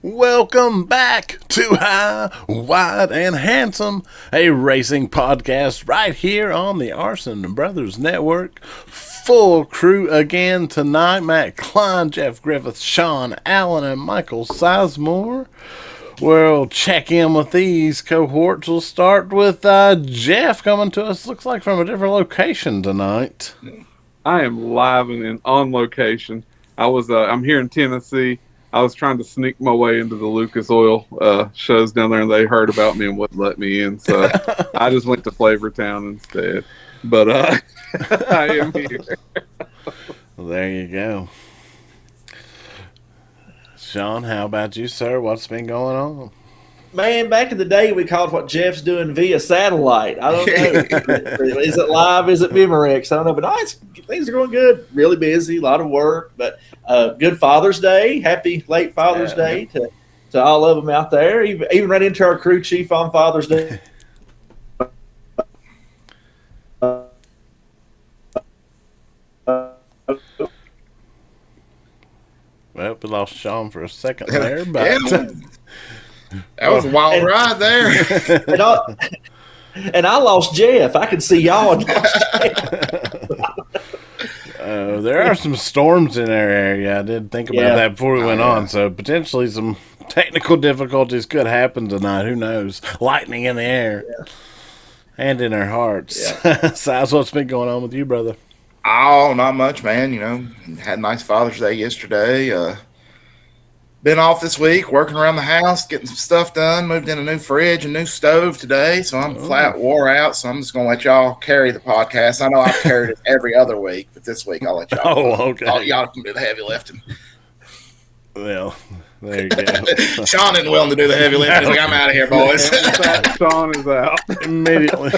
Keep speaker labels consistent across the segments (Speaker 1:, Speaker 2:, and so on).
Speaker 1: Welcome back to High, Wide, and Handsome, a racing podcast right here on the Arson Brothers Network. Full crew again tonight. Matt Klein, Jeff Griffith, Sean Allen, and Michael Sizemore. We'll check in with these cohorts. We'll start with Jeff coming to us, looks like from a different location tonight.
Speaker 2: I am live and on location. I'm here in Tennessee. I was trying to sneak my way into the Lucas Oil shows down there, and they heard about me and wouldn't let me in. So I just went to Flavortown instead. But I am here.
Speaker 1: Well, there you go. Sean, how about you, sir? What's been going on?
Speaker 3: Man, back in the day, we called what Jeff's doing via satellite. I don't know. Is it live? Is it Memorex? I don't know. But things are going good. Really busy, a lot of work. But good Father's Day. Happy late Father's Day to all of them out there. Even right into our crew chief on Father's Day.
Speaker 1: Well, we lost Sean for a second there. But
Speaker 4: that was a wild ride there.
Speaker 3: and I lost Jeff. I could see y'all.
Speaker 1: There are some storms in our area. I did think about that before we went on. So potentially some technical difficulties could happen tonight. Who knows? Lightning in the air and in our hearts. Yeah. Size, what's been going on with you, brother?
Speaker 4: Oh, not much, man. You know, had a nice Father's Day yesterday. Been off this week, working around the house, getting some stuff done. Moved in a new fridge, a new stove today, so I'm flat wore out. So I'm just gonna let y'all carry the podcast. I know I've carried it every other week, but this week I'll let y'all.
Speaker 1: Oh, okay.
Speaker 4: Y'all can do the heavy lifting.
Speaker 1: Well, there you go.
Speaker 4: Sean isn't willing to do the heavy lifting. He's like, I'm out of here, boys.
Speaker 2: Sean is out
Speaker 1: immediately.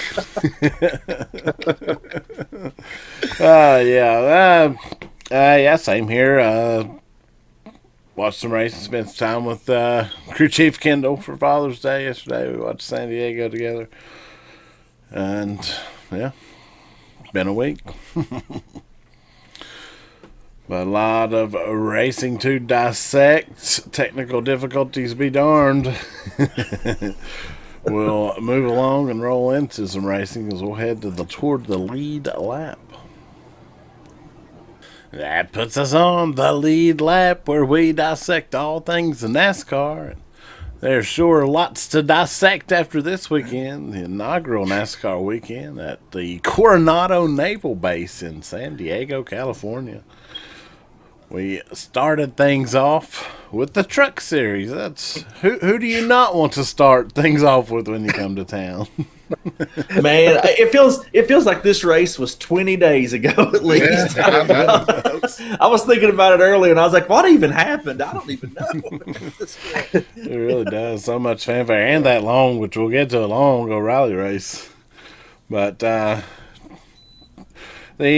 Speaker 1: Same here. Watched some racing, spent some time with crew chief Kendall for Father's Day yesterday. We watched San Diego together, and it's been a week. But a lot of racing to dissect. Technical difficulties be darned. We'll move along and roll into some racing as we'll head toward the lead lap. That puts us on the lead lap where we dissect all things NASCAR. There's sure lots to dissect after this weekend, the inaugural NASCAR weekend at the Coronado Naval Base in San Diego, California. We started things off with the Truck Series. That's who do you not want to start things off with when you come to town?
Speaker 3: Man, it feels like this race was 20 days ago at least. Yeah, I was thinking about it earlier, and I was like, what even happened? I don't even know.
Speaker 1: It really does. So much fanfare. And that long, which we'll get to a long O'Reilly race. But the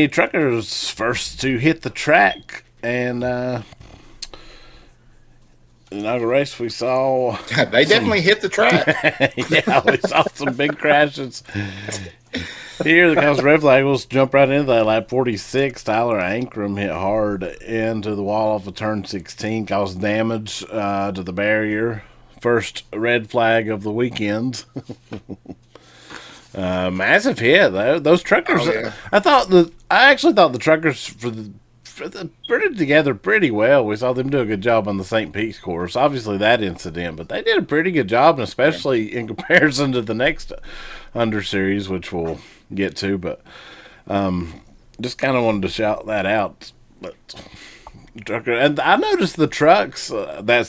Speaker 1: truckers first to hit the track. And the inaugural race, we saw...
Speaker 4: They definitely hit the track.
Speaker 1: Yeah, we saw some big crashes. Here, the Cubs Red Flag will jump right into that lap 46. Tyler Ankrum hit hard into the wall off of turn 16, caused damage to the barrier. First red flag of the weekend. Massive hit, though. Those truckers... Oh, yeah. I actually thought the truckers put it together pretty well. We saw them do a good job on the St. Pete's course. Obviously that incident, but they did a pretty good job, and especially in comparison to the next under series, which we'll get to. But just kind of wanted to shout that out. But trucker, and I noticed the trucks. That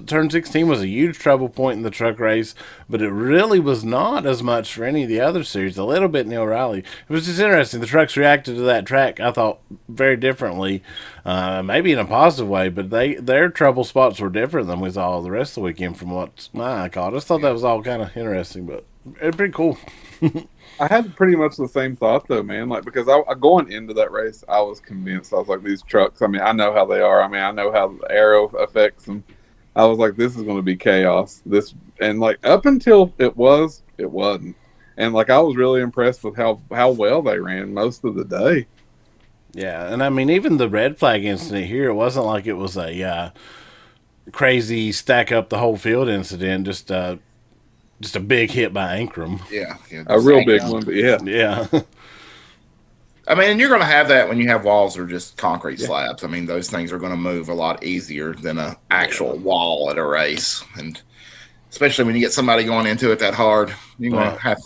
Speaker 1: turn 16 was a huge trouble point in the truck race, but it really was not as much for any of the other series. A little bit in the O'Reilly. It was just interesting. The trucks reacted to that track, I thought, very differently, maybe in a positive way. But their trouble spots were different than we saw the rest of the weekend. From what I caught, I just thought that was all kind of interesting, but it's pretty cool.
Speaker 2: I had pretty much the same thought, though, man. Like, because I going into that race, I was convinced. I was like, these trucks, I mean, I know how they are. I mean, I know how the aero affects them. I was like, this is going to be chaos. And like, up until it wasn't. And like, I was really impressed with how well they ran most of the day.
Speaker 1: Yeah, and I mean, even the red flag incident here, it wasn't like it was a crazy stack up the whole field incident. Just a big hit by Ankrum.
Speaker 4: Yeah,
Speaker 2: a real big one, but yeah.
Speaker 1: Yeah.
Speaker 4: I mean, you're going to have that when you have walls or just concrete slabs. I mean, those things are going to move a lot easier than an actual wall at a race, and especially when you get somebody going into it that hard, you're going to have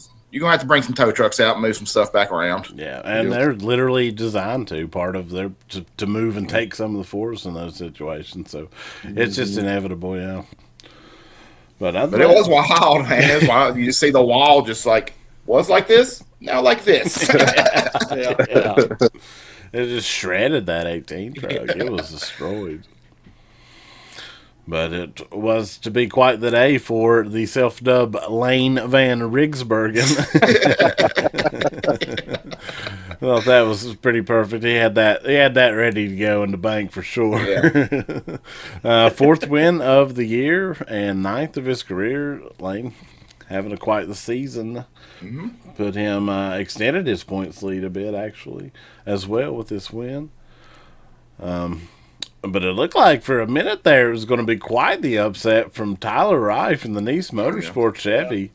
Speaker 4: to bring some tow trucks out and move some stuff back around.
Speaker 1: Yeah, and they're literally designed to move and take some of the force in those situations. So it's just inevitable, yeah. But it
Speaker 4: was wild, man. It was wild. You just see the wall just like was like this, now like this.
Speaker 1: Yeah. It just shredded that 18 truck. It was destroyed. But it was to be quite the day for the self-dubbed Lane Van Rigsbergen. Well, that was pretty perfect. He had that ready to go in the bank for sure. Yeah. Fourth win of the year and ninth of his career. Lane having quite the season. Mm-hmm. Put him extended his points lead a bit actually as well with this win. But it looked like for a minute there it was going to be quite the upset from Tyler Reif in the Nice Motorsports Chevy.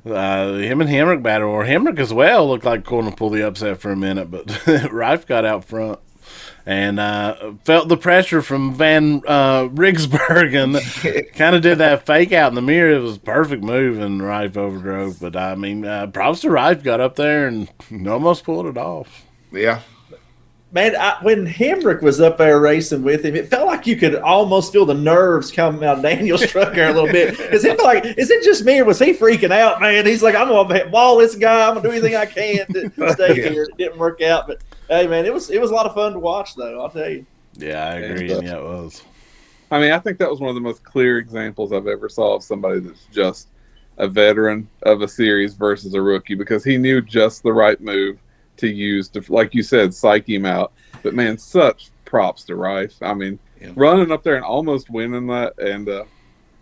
Speaker 1: Him and Hemrick battle, or Hemrick as well, looked like going to pull the upset for a minute, but Reif got out front and felt the pressure from Van Rigsbergen. Kind of did that fake out in the mirror. It was a perfect move, and Reif overdrove. But, I mean, props to Reif, got up there and almost pulled it off.
Speaker 4: Yeah.
Speaker 3: Man, when Hemrick was up there racing with him, it felt like you could almost feel the nerves coming out of Daniel's truck there a little bit. Because it felt like, is it just me or was he freaking out, man? He's like, I'm going to wall this guy. I'm going to do anything I can to stay here. It didn't work out. But, hey, man, it was a lot of fun to watch, though, I'll tell you.
Speaker 1: Yeah, I agree. And yeah, it was.
Speaker 2: I mean, I think that was one of the most clear examples I've ever saw of somebody that's just a veteran of a series versus a rookie, because he knew just the right move to use to, like you said, psych him out. But man, such props to Rife. I mean, running up there and almost winning that, and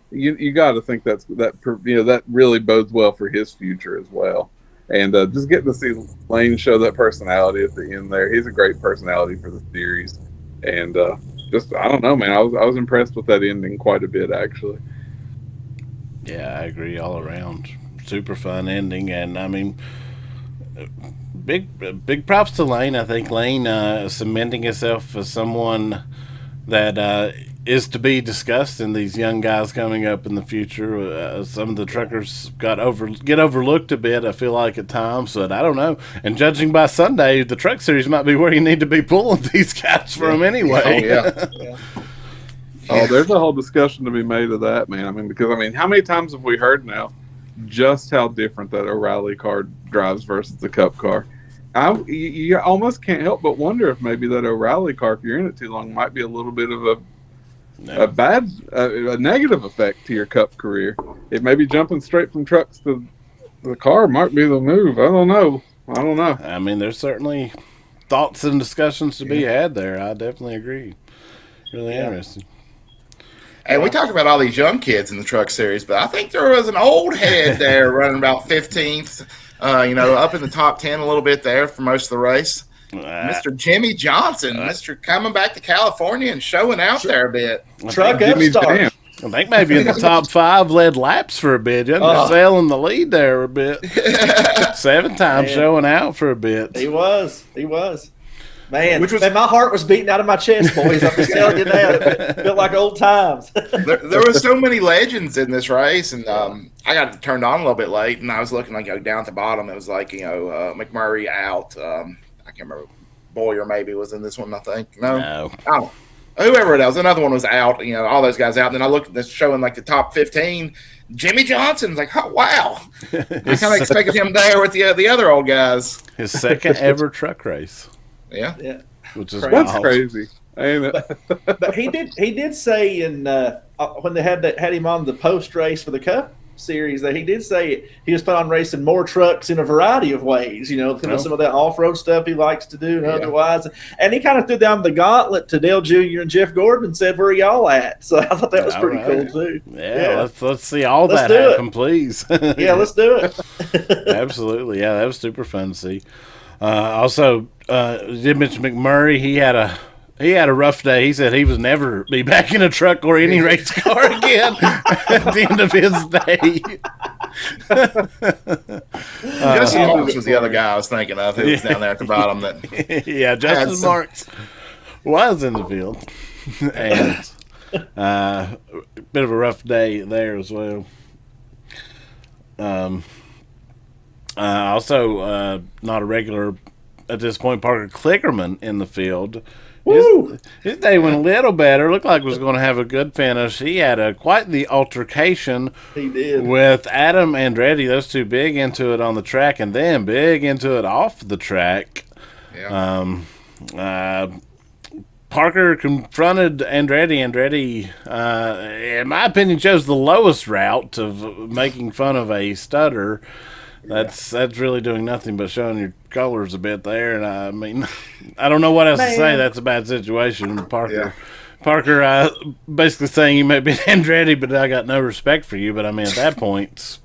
Speaker 2: you got to think that really bodes well for his future as well. And just getting to see Lane show that personality at the end there, he's a great personality for the series. And just, I don't know, man, I was impressed with that ending quite a bit actually.
Speaker 1: Yeah, I agree all around. Super fun ending, and I mean, big props to Lane. I think Lane cementing himself as someone that is to be discussed in these young guys coming up in the future. Some of the truckers get overlooked a bit, I feel like, at times, but I don't know. And judging by Sunday, the truck series might be where you need to be pulling these guys from anyway.
Speaker 4: Oh, yeah.
Speaker 2: Oh, there's a whole discussion to be made of that, man. I mean, because, how many times have we heard now just how different that O'Reilly car drives versus the Cup car? You almost can't help but wonder if maybe that O'Reilly car, if you're in it too long, might be a little bit of a negative effect to your Cup career. It may be jumping straight from trucks to the car might be the move. I don't know.
Speaker 1: I mean, there's certainly thoughts and discussions to be had there. I definitely agree. Really interesting.
Speaker 4: And we talk about all these young kids in the truck series, but I think there was an old head there running about 15th, up in the top 10 a little bit there for most of the race. Mr. Jimmy Johnson, Mr. coming back to California and showing out there a bit.
Speaker 3: Truck upstart.
Speaker 1: I think maybe in the top 5 led laps for a bit. Sailing the lead there a bit. 7 times showing out for a bit.
Speaker 3: He was. Man, my heart was beating out of my chest, boys. I'm just telling you now. It felt like old times.
Speaker 4: there were so many legends in this race, and I got turned on a little bit late, and I was looking down at the bottom. It was like, McMurray out. I can't remember. Boyer maybe was in this one, I think. No. Oh, whoever it was. Another one was out. All those guys out. And then I looked at this showing the top 15. Jimmy Johnson's like, oh, wow. I kind of expected him there with the other old guys.
Speaker 1: His second ever truck race.
Speaker 4: Yeah.
Speaker 1: Which is
Speaker 2: that's crazy, ain't it?
Speaker 3: But he did say when they had him on the post race for the Cup series that he did say he was planning on racing more trucks in a variety of ways. Some of that off road stuff he likes to do and otherwise. And he kind of threw down the gauntlet to Dale Jr. and Jeff Gordon and said, "Where are y'all at?" So I thought that was pretty cool too.
Speaker 1: Yeah. Let's see that happen, please.
Speaker 3: Yeah, let's do it.
Speaker 1: Absolutely, yeah, that was super fun to see. Also, did mention McMurray. He had he had a rough day. He said he was never be back in a truck or any race car again at the end of his day.
Speaker 4: Justin Marks was the other guy I was thinking of who was down there at the bottom.
Speaker 1: Yeah, Justin Marks was in the field. And bit of a rough day there as well. Also, not a regular at this point, Parker Kligerman in the field. His day went a little better. Looked like he was going to have a good finish. He had quite the altercation with Adam Andretti. Those two big into it on the track and then big into it off the track. Yeah. Parker confronted Andretti. Andretti, in my opinion, chose the lowest route of making fun of a stutter. That's really doing nothing but showing your colors a bit there. And I mean, I don't know what else to say. That's a bad situation. Parker basically saying you may be Andretti, but I got no respect for you. But I mean, at that point,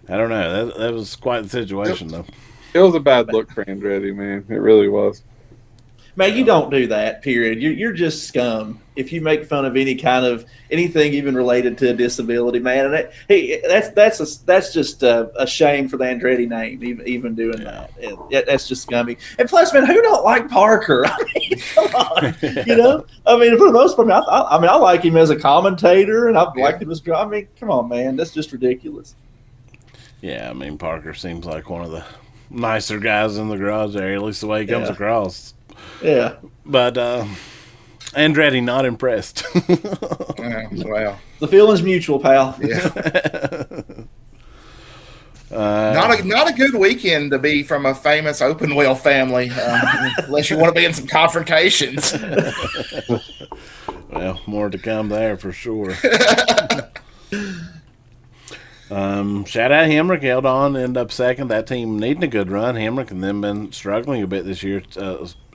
Speaker 1: I don't know. That was quite the situation, though.
Speaker 2: It was a bad look for Andretti, man. It really was.
Speaker 3: Man, you don't do that, period. You're just scum if you make fun of anything even related to a disability, man. And that's just a shame for the Andretti name, even doing that. That's just scummy. And plus, man, who don't like Parker? I mean, come on, I mean, for the most part, I like him as a commentator, and I've liked him as. I mean, come on, man, that's just ridiculous.
Speaker 1: Yeah, I mean, Parker seems like one of the nicer guys in the garage area, at least the way he comes across.
Speaker 3: Yeah,
Speaker 1: but Andretti not impressed.
Speaker 4: Well,
Speaker 3: the feeling's mutual, pal.
Speaker 4: Yeah. Not a good weekend to be from a famous open wheel family, unless you want to be in some confrontations.
Speaker 1: Well, more to come there for sure. Shout out Hemrick, held on, ended up second. That team needing a good run. Hemrick and them been struggling a bit this year.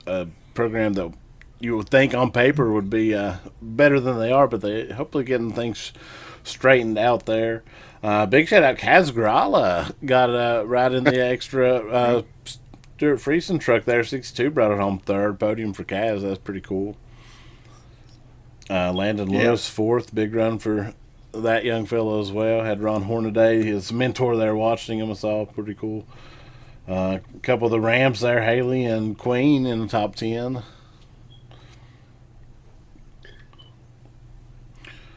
Speaker 1: A program that you would think on paper would be better than they are, but they hopefully getting things straightened out there. Big shout out Kaz Grala got right in the extra Stuart Friesen truck there. 62 brought it home third. Podium for Kaz. That's pretty cool. Landon Lewis fourth. Big run for that young fellow as well. Had Ron Hornaday, his mentor there, watching him. I saw pretty cool. A couple of the Rams there, Haley and Queen in the top 10.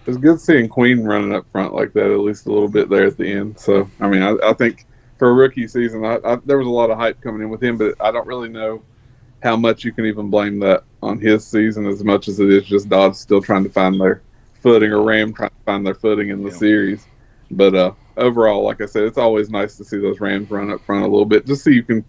Speaker 2: It's good seeing Queen running up front like that, at least a little bit there at the end. So, I mean, I think for a rookie season, there was a lot of hype coming in with him, but I don't really know how much you can even blame that on his season as much as it is just Dodge still trying to find their footing or Ram trying to find their footing in the series. But overall, like I said, it's always nice to see those Rams run up front a little bit, just so you can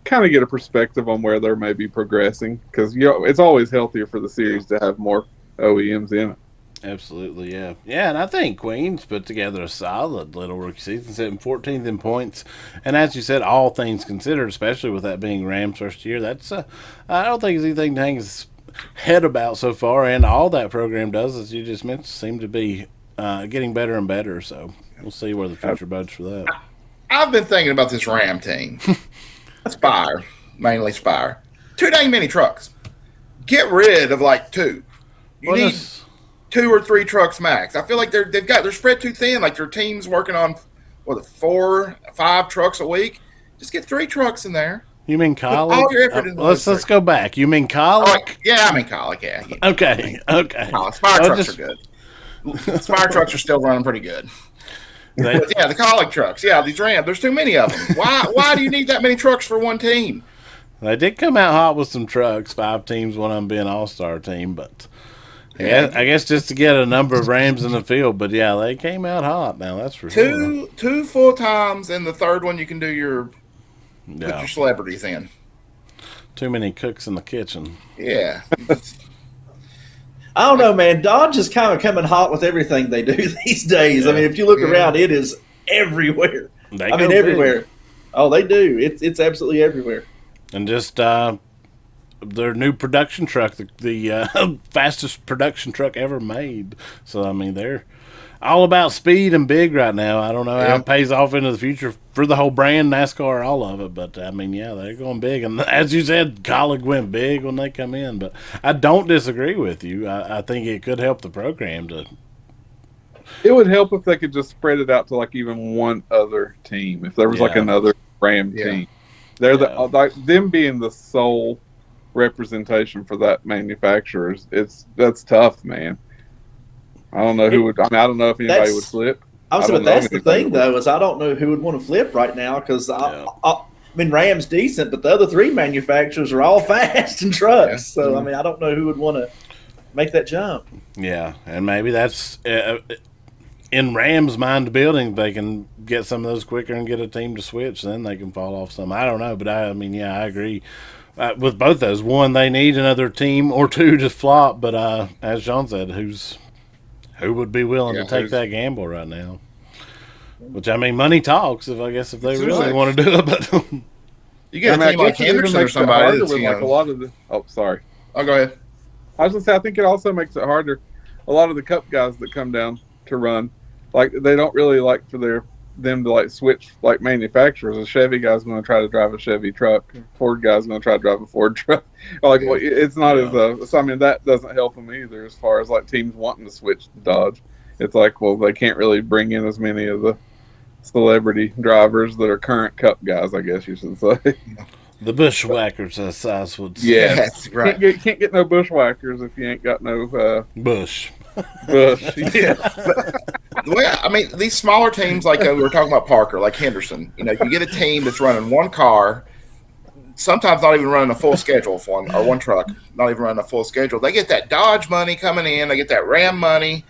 Speaker 2: kind of get a perspective on where they're maybe progressing, because it's always healthier for the series to have more OEMs in it.
Speaker 1: Absolutely, yeah. Yeah, and I think Queen's put together a solid little rookie season, sitting 14th in points. And as you said, all things considered, especially with that being Rams' first year, that's I don't think it's anything to hang his head about so far. And all that program does, as you just mentioned, seem to be getting better and better. So we'll see where the future bodes for that.
Speaker 4: I've been thinking about this Ram team. Spire, mainly Spire. Too dang many trucks. Get rid of like two. You need 2 or 3 trucks max. I feel like they're spread too thin. Like their team's working on 4, 5 trucks a week. Just get 3 trucks in there.
Speaker 1: You mean Colic?
Speaker 4: All your effort
Speaker 1: let's go back. You mean Colic?
Speaker 4: Yeah, I mean Colic. Yeah.
Speaker 1: Okay.
Speaker 4: Spire trucks are good. Spire trucks are still running pretty good. Yeah, the Colic trucks. Yeah, these Rams. There's too many of them. Why do you need that many trucks for one team?
Speaker 1: They did come out hot with some trucks. 5 teams, one of them being an all-star team, but. Yeah, I guess just to get a number of Rams in the field, but yeah, they came out hot. Now that's for sure.
Speaker 4: 2 full times, and the third one you can do put your celebrities in.
Speaker 1: Too many cooks in the kitchen.
Speaker 4: Yeah.
Speaker 3: I don't know, man. Dodge is kind of coming hot with everything they do these days. Yeah. I mean, if you look around, it is everywhere. Everywhere. Oh, they do. It's absolutely everywhere.
Speaker 1: And just their new production truck, the fastest production truck ever made. So I mean, they're all about speed and big right now. I don't know how it pays off into the future for the whole brand, NASCAR, all of it. But I mean, yeah, they're going big. And as you said, Colleague went big when they come in. But I don't disagree with you. I think it could help the program to.
Speaker 2: It would help if they could just spread it out to like even one other team. If there was like another Ram team, they're like them being the sole representation for that manufacturer. That's tough, man. I don't know who would. I mean, I don't know if anybody would flip.
Speaker 3: But that's the thing, though, is I don't know who would want to flip right now because I mean, Ram's decent, but the other three manufacturers are all fast in trucks. Yeah. So I mean, I don't know who would want to make that jump.
Speaker 1: Yeah, and maybe that's in Ram's mind building. They can get some of those quicker and get a team to switch. Then they can fall off some. I don't know, but I mean, yeah, I agree. With both those, one, they need another team or two to flop. But as Sean said, who would be willing to take that gamble right now? Which, I mean, money talks. If they really want to do it, but
Speaker 4: you get a team like Henderson or somebody that's
Speaker 2: like a lot of the. Oh, sorry.
Speaker 4: Oh, go ahead.
Speaker 2: I was gonna say, I think it also makes it harder. A lot of the Cup guys that come down to run, like they don't really like for them to like switch like manufacturers. A Chevy guy's going to try to drive a Chevy truck. Ford guy's going to try to drive a Ford truck. Like, well, it's not as so I mean, that doesn't help them either as far as like teams wanting to switch to Dodge. It's like, well, they can't really bring in as many of the celebrity drivers that are current Cup guys, I guess you should say.
Speaker 1: The bushwhackers, as Size would say.
Speaker 2: Yes, right. Can't get no bushwhackers if you ain't got no
Speaker 1: bush.
Speaker 2: Yeah.
Speaker 4: Well, I mean, these smaller teams, like we were talking about Parker, like Henderson, you get a team that's running one car, sometimes not even running a full schedule for one, or one truck, not even running a full schedule. They get that Dodge money coming in, they get that Ram money,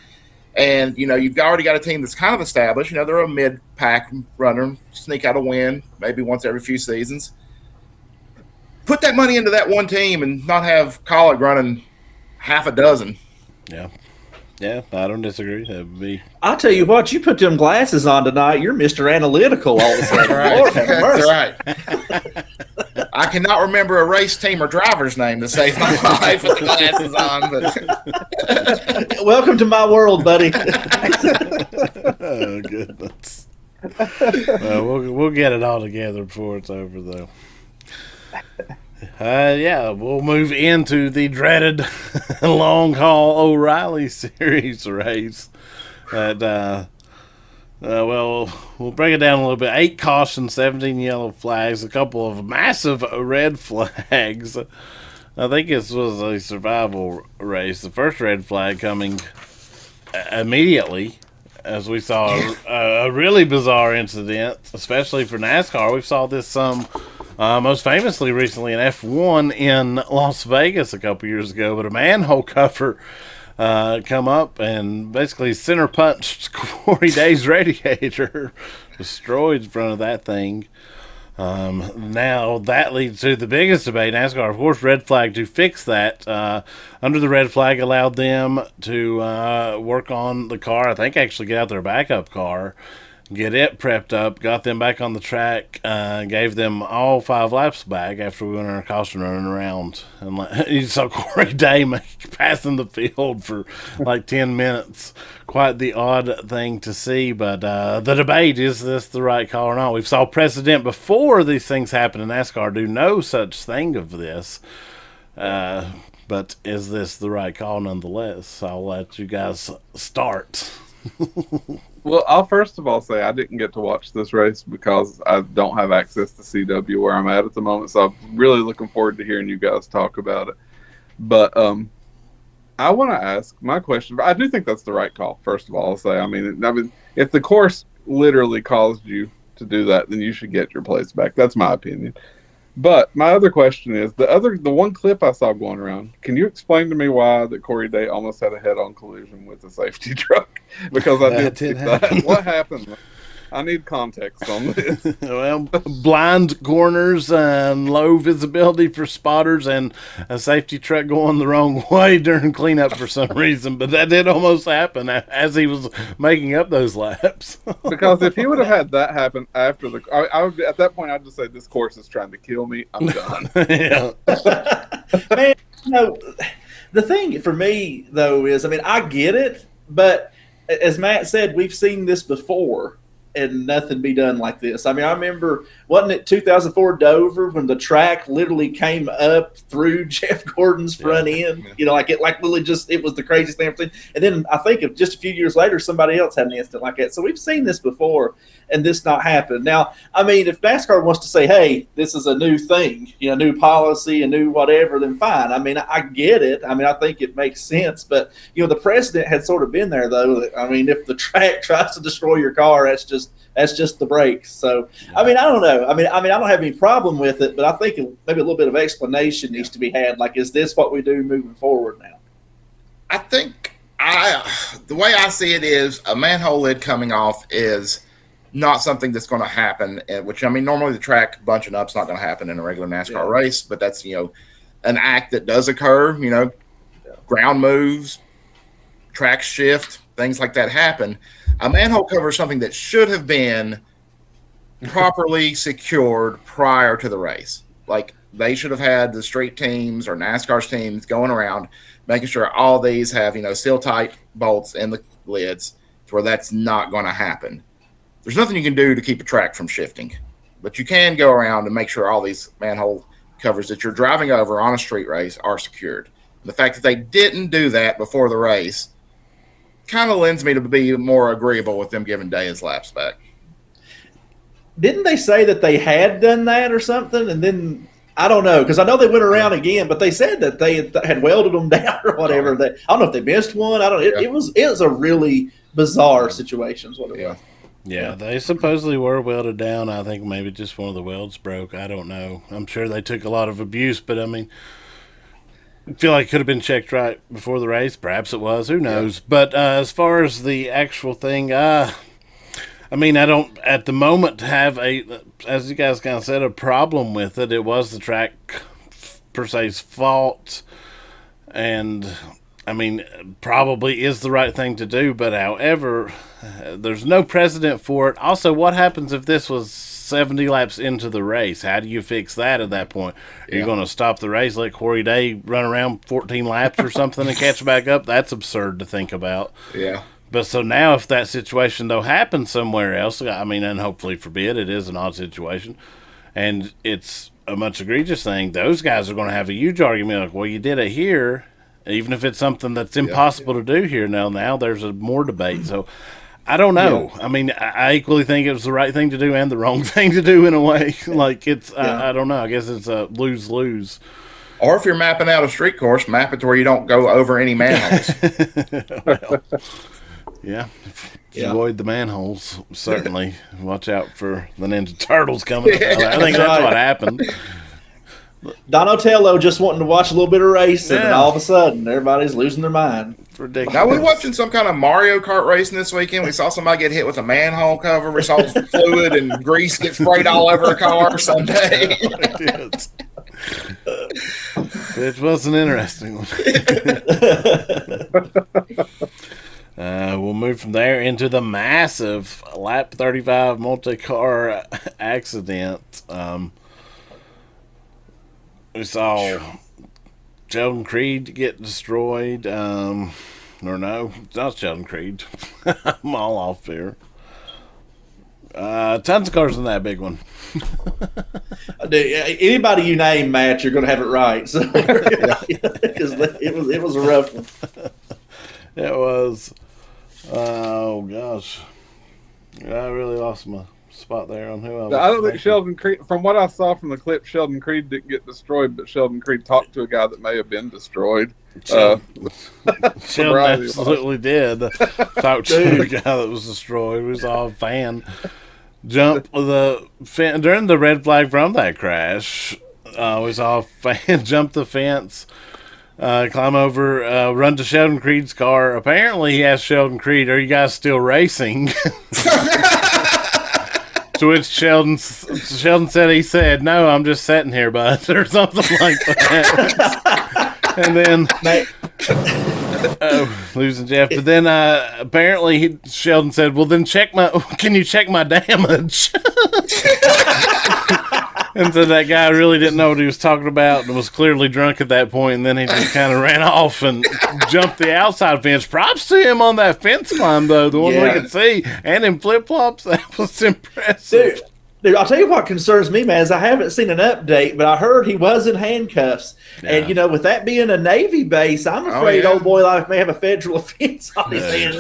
Speaker 4: and, you've already got a team that's kind of established. They're a mid-pack runner, sneak out a win, maybe once every few seasons. Put that money into that one team and not have Colleague running half a dozen.
Speaker 1: Yeah. Yeah, I don't disagree. That would be.
Speaker 3: I'll tell you what, you put them glasses on tonight, you're Mr. Analytical all of a sudden.
Speaker 4: Right. That's right. I cannot remember a race team or driver's name to save my life with the glasses on. But
Speaker 3: welcome to my world, buddy.
Speaker 1: Oh, goodness. We'll get it all together before it's over, though. We'll move into the dreaded long haul O'Reilly Series race. We'll break it down a little bit. 8 cautions, 17 yellow flags, a couple of massive red flags. I think this was a survival race. The first red flag coming immediately, as we saw a really bizarre incident, especially for NASCAR. We saw this most famously recently in F1 in Las Vegas a couple years ago, but a manhole cover come up and basically center punched Corey Day's radiator, destroyed in front of that thing. Now that leads to the biggest debate. NASCAR, of course, red flag to fix that. Under the red flag allowed them to work on the car, I think actually get out their backup car, get it prepped up, got them back on the track, gave them all 5 laps back after we went on our caution running around. And you saw Corey Day passing the field for like 10 minutes. Quite the odd thing to see, but the debate, is this the right call or not? We've saw precedent before these things happen in NASCAR do no such thing of this. But is this the right call nonetheless? I'll let you guys start.
Speaker 2: Well, I'll first of all say I didn't get to watch this race because I don't have access to CW where I'm at the moment. So I'm really looking forward to hearing you guys talk about it. But I want to ask my question. I do think that's the right call, first of all. I'll say, I mean, if the course literally caused you to do that, then you should get your place back. That's my opinion. But my other question is, the one clip I saw going around, can you explain to me why that Corey Day almost had a head-on collision with a safety truck? Because I did see that. What happened? I need context on this.
Speaker 1: Well, blind corners and low visibility for spotters, and a safety truck going the wrong way during cleanup for some reason. But that did almost happen as he was making up those laps.
Speaker 2: Because if he would have had that happen after I would, at that point, I'd just say, this course is trying to kill me. I'm done.
Speaker 1: Yeah.
Speaker 3: Man, the thing for me, though, is, I mean, I get it, but as Matt said, we've seen this before. And nothing be done like this. I mean, I remember, wasn't it 2004 Dover when the track literally came up through Jeff Gordon's front end? You know, like literally it was the craziest thing I've seen. And then I think of just a few years later, somebody else had an incident like that. So we've seen this before, and this not happen. Now, I mean, if NASCAR wants to say, hey, this is a new thing, you know, new policy, a new whatever, then fine. I mean, I get it. I mean, I think it makes sense. But, you know, the precedent had sort of been there, though. That, I mean, if the track tries to destroy your car, that's just the brakes. So, I mean, I don't know. I mean, I don't have any problem with it, but I think maybe a little bit of explanation needs to be had. Like, is this what we do moving forward now?
Speaker 4: I think the way I see it is a manhole lid coming off is not something that's going to happen, which, I mean, normally the track bunching up is not going to happen in a regular NASCAR race, but that's, you know, an act that does occur, you know, ground moves, track shift, things like that happen. A manhole cover is something that should have been properly secured prior to the race. Like, they should have had the street teams or NASCAR's teams going around, making sure all these have, you know, seal tight bolts in the lids to where that's not going to happen. There's nothing you can do to keep a track from shifting, but you can go around and make sure all these manhole covers that you're driving over on a street race are secured. The fact that they didn't do that before the race kind of lends me to be more agreeable with them giving Day his laps back.
Speaker 3: Didn't they say that they had done that or something? And then, I don't know, because I know they went around again, but they said that they had welded them down or whatever. I don't know if they missed one. I don't. It was a really bizarre situation. Is what it was.
Speaker 1: Yeah, they supposedly were welded down. I think maybe just one of the welds broke. I don't know. I'm sure they took a lot of abuse, but I mean, I feel like it could have been checked right before the race. Perhaps it was. Who knows? Yeah. But as far as the actual thing, I mean, I don't at the moment have as you guys kind of said, a problem with it. It was the track per se's fault, and I mean, probably is the right thing to do. But however, there's no precedent for it. Also, what happens if this was 70 laps into the race? How do you fix that at that point? Are you going to stop the race, let Corey Day run around 14 laps or something and catch back up? That's absurd to think about.
Speaker 4: Yeah.
Speaker 1: But so now if that situation, though, happens somewhere else, I mean, and hopefully forbid, it is an odd situation, and it's a much egregious thing, those guys are going to have a huge argument like, well, you did it here, even if it's something that's impossible to do here. Now there's more debate. So I don't know. Yeah. I mean, I equally think it was the right thing to do and the wrong thing to do in a way. Like, it's, I don't know. I guess it's a lose-lose.
Speaker 4: Or if you're mapping out a street course, map it to where you don't go over any manholes.
Speaker 1: Well, yeah. Avoid the manholes, certainly. Watch out for the Ninja Turtles coming up. I think that's what happened.
Speaker 3: Donatello just wanting to watch a little bit of racing, and all of a sudden, everybody's losing their mind.
Speaker 1: It's ridiculous.
Speaker 4: Now, we're watching some kind of Mario Kart racing this weekend. We saw somebody get hit with a manhole cover. We saw fluid and grease get sprayed all over a car Sunday.
Speaker 1: It was an interesting one. We'll move from there into the massive lap 35 multi-car accident. We saw Sheldon Creed get destroyed. Or no, it's not Sheldon Creed. I'm all off there. Tons of cars in that big one.
Speaker 3: Anybody you name, Matt, you're going to have it right. So, because it was a rough one.
Speaker 1: It was. Oh gosh, I really lost my spot there on who I was.
Speaker 2: I don't think Sheldon Creed, from what I saw from the clip, Sheldon Creed didn't get destroyed, but Sheldon Creed talked to a guy that may have been destroyed.
Speaker 1: Sheldon absolutely did talk to a guy that was destroyed. We saw a fan jump the fence during the red flag from that crash. We saw a fan jump the fence, climb over, run to Sheldon Creed's car. Apparently, he asked Sheldon Creed, "Are you guys still racing?" To which Sheldon said, he said, "No, I'm just sitting here, bud," or something like that. And then, losing Jeff. But then apparently Sheldon said, "Well, then can you check my damage?" And so that guy really didn't know what he was talking about and was clearly drunk at that point. And then he just kind of ran off and jumped the outside fence. Props to him on that fence climb, though, the one we could see. And in flip-flops, that was impressive.
Speaker 3: Dude, I'll tell you what concerns me, man, is I haven't seen an update, but I heard he was in handcuffs. Yeah. And, with that being a Navy base, I'm afraid old boy may have a federal offense on his hands,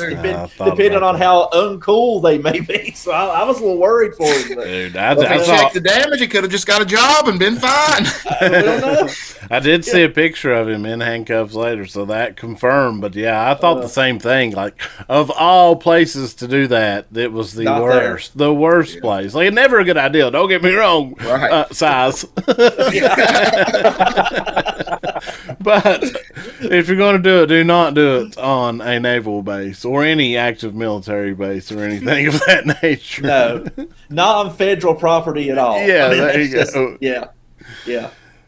Speaker 3: depending on how uncool they may be. So I was a little worried for him. But,
Speaker 4: dude, I checked the damage. He could have just got a job and been fine.
Speaker 3: We don't know.
Speaker 1: I did see a picture of him in handcuffs later, so that confirmed. But, yeah, I thought the same thing. Like, of all places to do that, it was the worst. There. The worst place. Like, never a good idea. Don't get me wrong.
Speaker 4: Right.
Speaker 1: Size. But if you're going to do it, do not do it on a naval base or any active military base or anything of that nature.
Speaker 3: No, not on federal property at all.
Speaker 1: Yeah, there you go.
Speaker 3: Yeah.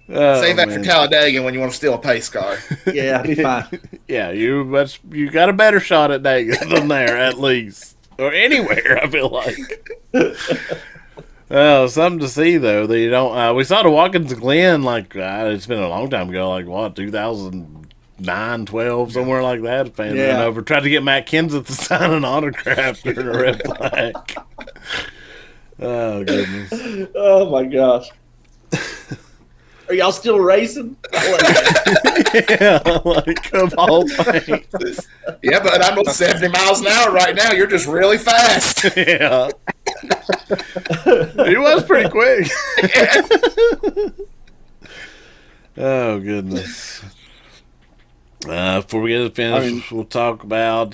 Speaker 4: Save that for Talladega when you want to steal a pace car.
Speaker 3: Yeah, be fine.
Speaker 1: Yeah, you got a better shot at Dega than there, at least. Or anywhere, I feel like. Something to see though that you don't. We saw the Watkins Glen it's been a long time ago, 2009, 12, somewhere like that. Fan ran over, tried to get Matt Kenseth to sign an autograph during a red flag. Oh goodness!
Speaker 3: Oh my gosh! Are y'all still racing?
Speaker 1: Yeah, of all things.
Speaker 4: Yeah, but I'm at 70 miles an hour right now. You're just really fast.
Speaker 1: Yeah. He was pretty quick. Oh, goodness. Before we get to finish, we'll talk about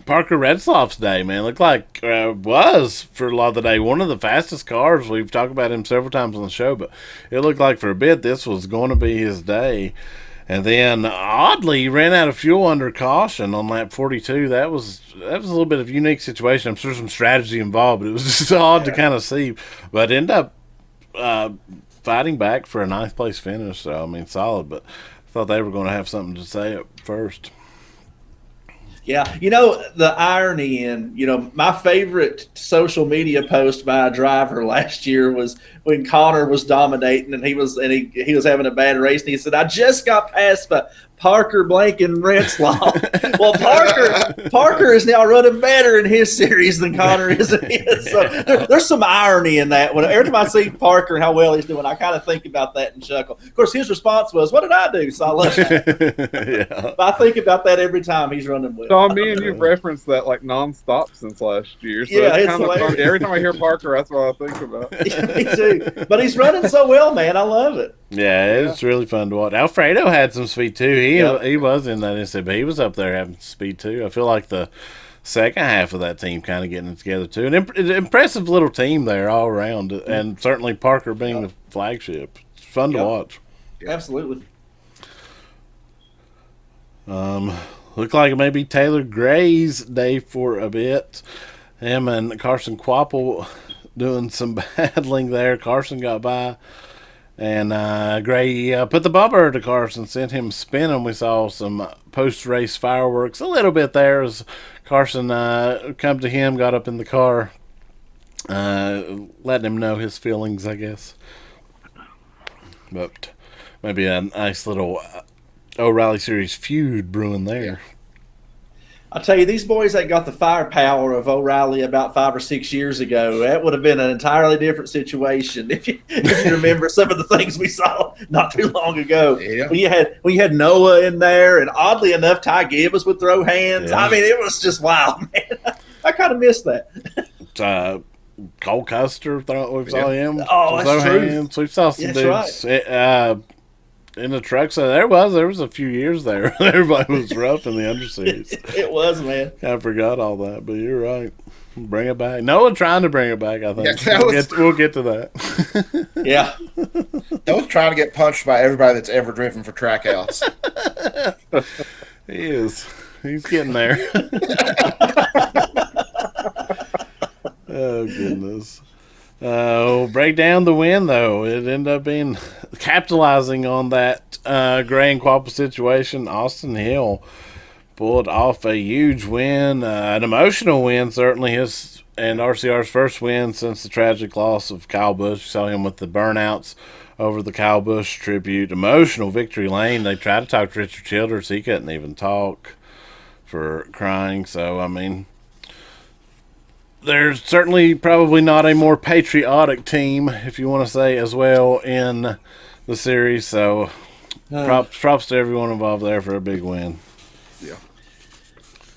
Speaker 1: Parker Redsloff's day, man. Looked like was, for a lot of the day, one of the fastest cars. We've talked about him several times on the show, but it looked like for a bit this was going to be his day. And then, oddly, he ran out of fuel under caution on lap 42. That was a little bit of a unique situation. I'm sure some strategy involved, but it was just odd to kind of see. But ended up fighting back for a ninth place finish. So, I mean, solid. But I thought they were going to have something to say at first.
Speaker 3: Yeah, the irony in, my favorite social media post by a driver last year was when Connor was dominating and he was having a bad race, and he said, "I just got passed by Parker Blank and Redsloff." Well, Parker is now running better in his series than Connor is in his. So there's some irony in that. Every time I see Parker and how well he's doing, I kind of think about that and chuckle. Of course, his response was, "What did I do?" So I love that.
Speaker 1: Yeah.
Speaker 3: But I think about that every time he's running well.
Speaker 2: Sean, me and you've referenced that nonstop since last year. So
Speaker 3: yeah,
Speaker 2: it's kind of funny. Every time I hear Parker, that's what I think about.
Speaker 3: Yeah, me too. But he's running so well, man. I love it.
Speaker 1: Yeah, it's really fun to watch. Alfredo had some speed too. He was in that incident, but he was up there having speed too. I feel like the second half of that team kind of getting it together too. An impressive little team there all around, and certainly Parker being the flagship. It's fun to watch.
Speaker 3: Absolutely.
Speaker 1: Looked like it may be Taylor Gray's day for a bit. Him and Carson Quapple doing some battling there. Carson got by, and Gray put the bumper to Carson, sent him spinning. We saw some post-race fireworks a little bit there as Carson come to him, got up in the car, letting him know his feelings, I guess. But maybe a nice little O'Reilly Series feud brewing there.
Speaker 3: I'll tell you, these boys that got the firepower of O'Reilly about 5 or 6 years ago, that would have been an entirely different situation if you remember some of the things we saw not too long ago.
Speaker 4: Yeah.
Speaker 3: When you had Noah in there, and oddly enough, Ty Gibbs would throw hands. Yeah. I mean, it was just wild, man. I kind of missed that.
Speaker 1: Cole Custer, we saw him.
Speaker 3: Oh, that's true.
Speaker 1: Hands. We saw some dudes.
Speaker 3: Right.
Speaker 1: In the truck, so there was a few years there. Everybody was rough in the underseries.
Speaker 3: It was, man.
Speaker 1: I forgot all that, but you're right. Bring it back. Noah trying to bring it back, I think.
Speaker 4: Yeah,
Speaker 1: we'll get to that.
Speaker 3: Yeah.
Speaker 4: Noah's trying to get punched by everybody that's ever driven for Trackhouse.
Speaker 1: He is. He's getting there. Oh, goodness. Break down the win, though. It ended up being capitalizing on that Gray and Quappa situation. Austin Hill pulled off a huge win, an emotional win, certainly his and RCR's first win since the tragic loss of Kyle Busch. You saw him with the burnouts over the Kyle Busch tribute. Emotional victory lane. They tried to talk to Richard Childers. He couldn't even talk for crying. So, I mean, there's certainly probably not a more patriotic team, if you want to say, as well in the series. So, props to everyone involved there for a big win.
Speaker 4: Yeah.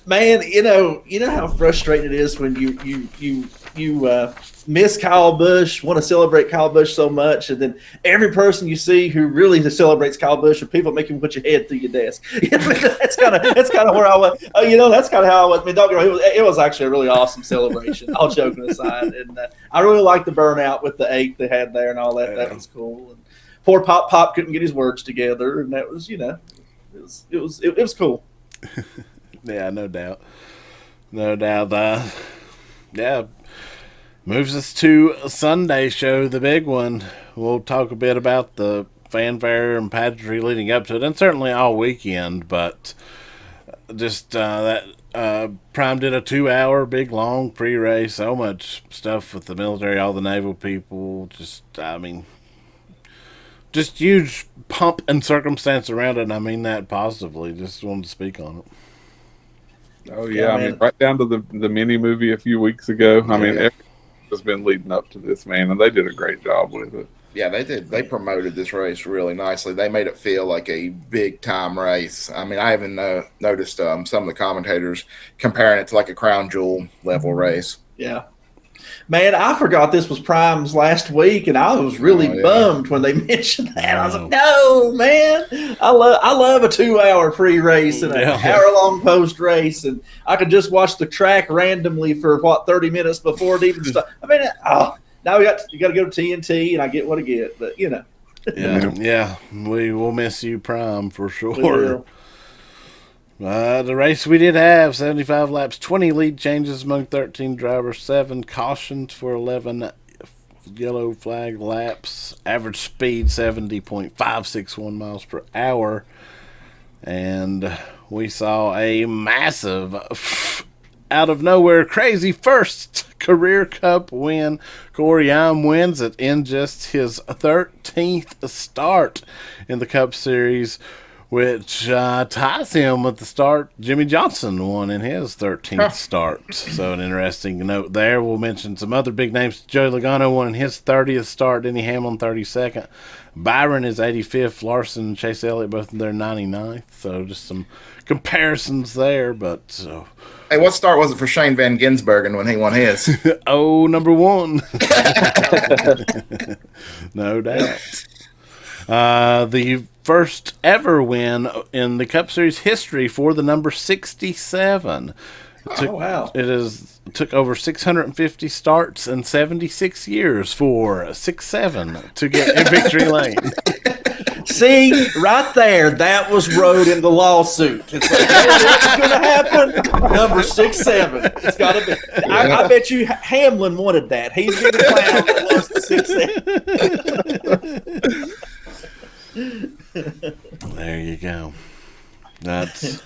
Speaker 3: Man, you know how frustrating it is when you miss Kyle Busch, want to celebrate Kyle Busch so much, and then every person you see who really celebrates Kyle Busch, or people make him put your head through your desk. That's kind of where I was. That's kind of how I was. I mean, don't get me wrong, it was actually a really awesome celebration. All joking aside, and I really liked the burnout with the 8 they had there and all that. That was cool. And poor Pop couldn't get his words together, and that was it was cool.
Speaker 1: Yeah, no doubt. Yeah, moves us to Sunday show, the big one. We'll talk a bit about the fanfare and pageantry leading up to it, and certainly all weekend, but just that Prime did a 2-hour big long pre-race. So much stuff with the military, all the naval people. Just huge pomp and circumstance around it, and I mean that positively. Just wanted to speak on it.
Speaker 2: Oh yeah, I mean, right down to the mini movie a few weeks ago. I mean, everything has been leading up to this, man, and they did a great job with it.
Speaker 4: Yeah, they did. They promoted this race really nicely. They made it feel like a big time race. I mean, I even noticed some of the commentators comparing it to like a crown jewel level race.
Speaker 3: Yeah. Man, I forgot this was Prime's last week, and I was really bummed when they mentioned that. I was like, no, man. I love a 2-hour pre-race and an hour-long post-race, and I could just watch the track randomly for, 30 minutes before it even started. I mean, now you got to go to TNT, and I get what I get, but,
Speaker 1: Yeah, we will miss you, Prime, for sure. The race we did have, 75 laps, 20 lead changes among 13 drivers, 7 cautions for 11 yellow flag laps, average speed 70.561 miles per hour, and we saw a massive, out of nowhere, crazy first career Cup win. Corey Heim wins it in just his 13th start in the Cup Series, which ties him with the start Jimmy Johnson won in his 13th start. So an interesting note there. We'll mention some other big names. Joey Logano won in his 30th start. Denny Hamlin 32nd. Byron is 85th. Larson and Chase Elliott both in their 99th. So just some comparisons there. But
Speaker 4: hey, what start was it for Shane Van Gisbergen when he won his?
Speaker 1: number 1. No doubt. The first ever win in the Cup Series history for the number 67. It took over 650 starts and 76 years for 6-7 to get in victory lane.
Speaker 3: See, right there, that was wrote in the lawsuit. It's like, what's going to happen? Number 6-7. It's got to be. I bet you Hamlin wanted that. He's going to clown that was the 6-7.
Speaker 1: There you go. That's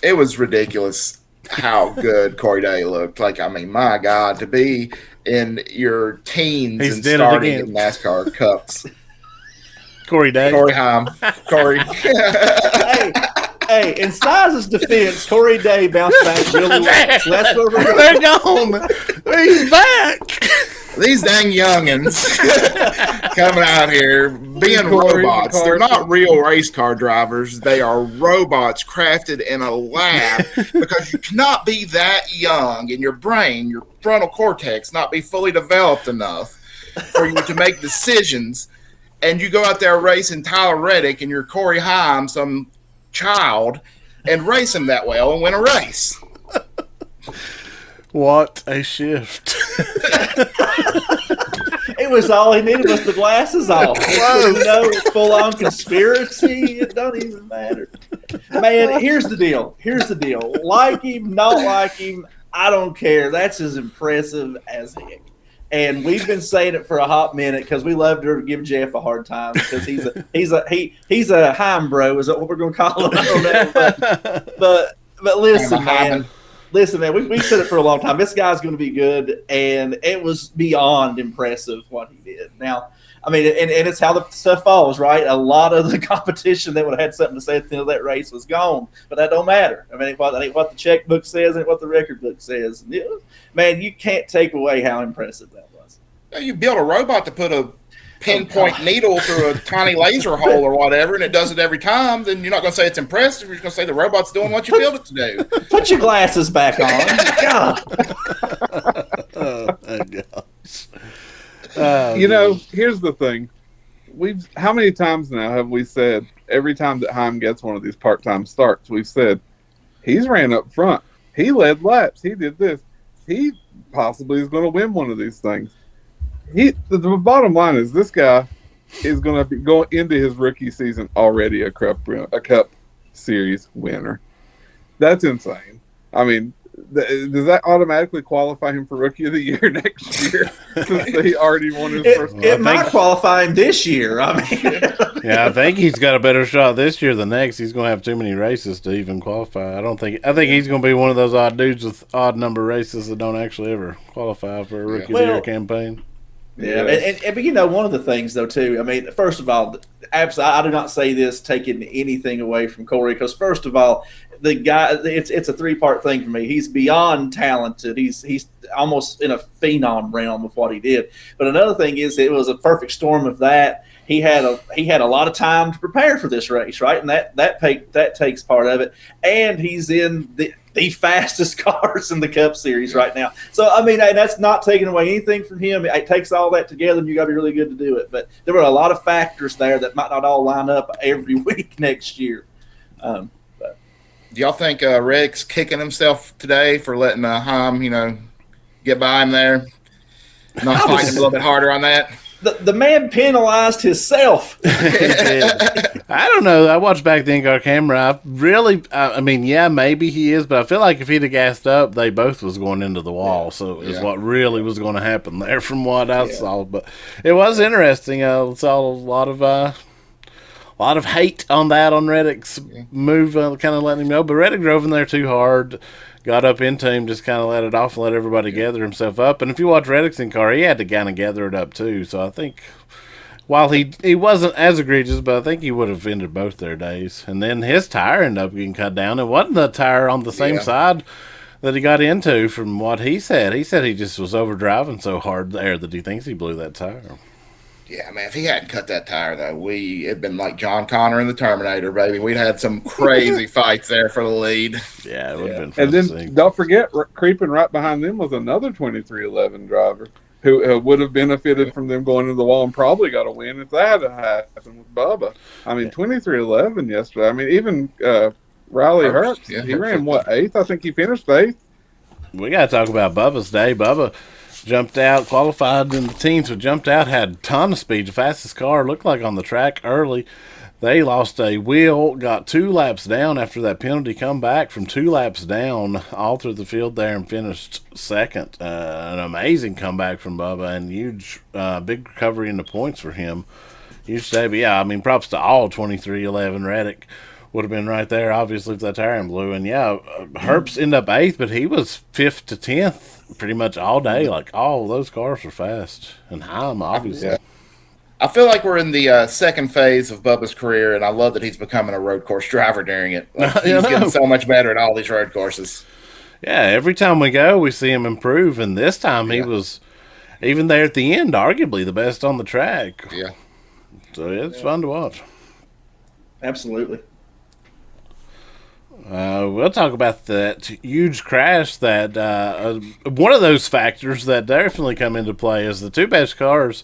Speaker 4: it was ridiculous how good Corey Day looked. Like, I mean, my God, to be in your teens and starting in NASCAR Cups.
Speaker 1: Corey
Speaker 4: Heim. Corey.
Speaker 3: Hey, in Stiles' defense, Corey Day bounced back really well. So that's where
Speaker 1: they're gone. He's back.
Speaker 4: These dang youngins coming out here being robots. They're not real race car drivers. They are robots crafted in a lab because you cannot be that young in your brain, your frontal cortex, not be fully developed enough for you to make decisions. And you go out there racing Tyler Reddick and you're Corey Heim, some child, and race him that well and win a race.
Speaker 1: What a shift.
Speaker 3: It was all he needed was the glasses off. Full on conspiracy. It don't even matter. Man, here's the deal. Like him, not like him, I don't care. That's as impressive as heck. And we've been saying it for a hot minute because we love to give Jeff a hard time because he's a Heim bro. Is that what we're going to call him? I don't know. But listen, man. Listen, man. We said it for a long time. This guy's going to be good, and it was beyond impressive what he did. Now, I mean, and it's how the stuff falls, right? A lot of the competition that would have had something to say at the end of that race was gone, but that don't matter. I mean, that ain't what the checkbook says, and what the record book says. Man, you can't take away how impressive that was.
Speaker 4: You build a robot to put a pinpoint needle through a tiny laser hole or whatever, and it does it every time, then you're not going to say it's impressive. You're just going to say the robot's doing what you build it to do.
Speaker 3: Put your glasses back on. God.
Speaker 1: Oh, my gosh.
Speaker 2: Here's the thing. How many times now have we said, every time that Heim gets one of these part-time starts, we've said, he's ran up front. He led laps. He did this. He possibly is going to win one of these things. The bottom line is this guy is going to be going into his rookie season already a Cup Series winner. That's insane. I mean, does that automatically qualify him for Rookie of the Year next year? Since he already won his first.
Speaker 3: It might qualify him this year. I mean,
Speaker 1: yeah, I think he's got a better shot this year than next. He's going to have too many races to even qualify. I think he's going to be one of those odd dudes with odd number races that don't actually ever qualify for a Rookie of the Year campaign.
Speaker 3: Yeah, but one of the things though too. I mean, first of all, absolutely, I do not say this taking anything away from Corey because first of all, the guy, it's a 3-part thing for me. He's beyond talented. He's almost in a phenom realm of what he did. But another thing is, it was a perfect storm of that. He had a lot of time to prepare for this race, right? And that takes part of it. And he's in the fastest cars in the Cup Series right now. So, I mean, that's not taking away anything from him. It takes all that together, and you got to be really good to do it. But there were a lot of factors there that might not all line up every week next year.
Speaker 4: Do y'all think Reddick's kicking himself today for letting Heim, get by him there? Not fighting him a little bit harder on that?
Speaker 3: The man penalized himself.
Speaker 1: I don't know. I watched back the in-car camera. I mean, yeah, maybe he is, but I feel like if he'd have gassed up, they both was going into the wall. So it was what really was going to happen there from what I saw. But it was interesting. I saw a lot of hate on Reddick's move, kind of letting him go. But Reddick drove in there too hard, got up into him, just kind of let it off and let everybody gather himself up. And if you watch Reddick's in car, he had to kind of gather it up too. So I think while he wasn't as egregious, but I think he would have ended both their days. And then his tire ended up getting cut down. It wasn't the tire on the same side that he got into from what he said. He said he just was overdriving so hard there that he thinks he blew that tire.
Speaker 4: Yeah, man, if he hadn't cut that tire, though, it'd been like John Connor and the Terminator, baby. We'd had some crazy fights there for the lead.
Speaker 1: Yeah, it would have been fun.
Speaker 2: And then don't forget, creeping right behind them was another 2311 driver who would have benefited from them going into the wall and probably got a win if that had happened with Bubba. I mean, 2311 yesterday. I mean, even Riley Herbst, he ran, 8th? I think he finished 8th.
Speaker 1: We got to talk about Bubba's day. Bubba jumped out, qualified in the teams, but jumped out, had a ton of speed. The fastest car looked like on the track early. They lost a wheel, got 2 laps down after that penalty, come back from 2 laps down all through the field there and finished second. An amazing comeback from Bubba and huge, big recovery in the points for him. Huge day, but yeah, I mean, props to all 2311. Reddick would have been right there, obviously, if that tire blew. And yeah, Herbst ended up 8th, but he was 5th to 10th pretty much all day. Like, all those cars were fast. And Heim, obviously.
Speaker 4: I feel like we're in the second phase of Bubba's career, and I love that he's becoming a road course driver during it. Like, he's getting so much better at all these road courses.
Speaker 1: Yeah, every time we go, we see him improve. And this time he was, even there at the end, arguably the best on the track.
Speaker 4: Yeah.
Speaker 1: So it's fun to watch.
Speaker 3: Absolutely.
Speaker 1: We'll talk about that huge crash that one of those factors that definitely come into play is the 2 best cars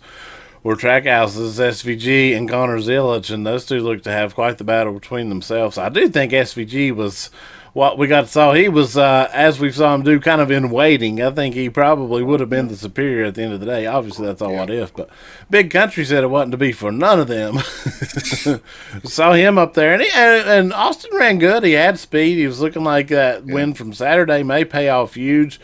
Speaker 1: were Trackhouse's SVG and Connor Zillage, and those two looked to have quite the battle between themselves. I do think SVG was what we got saw. He was, as we saw him do, kind of in waiting. I think he probably would have been the superior at the end of the day. Obviously, that's all what if, but Big Country said it wasn't to be for none of them. Saw him up there, and Austin ran good. He had speed. He was looking like that win from Saturday may pay off huge.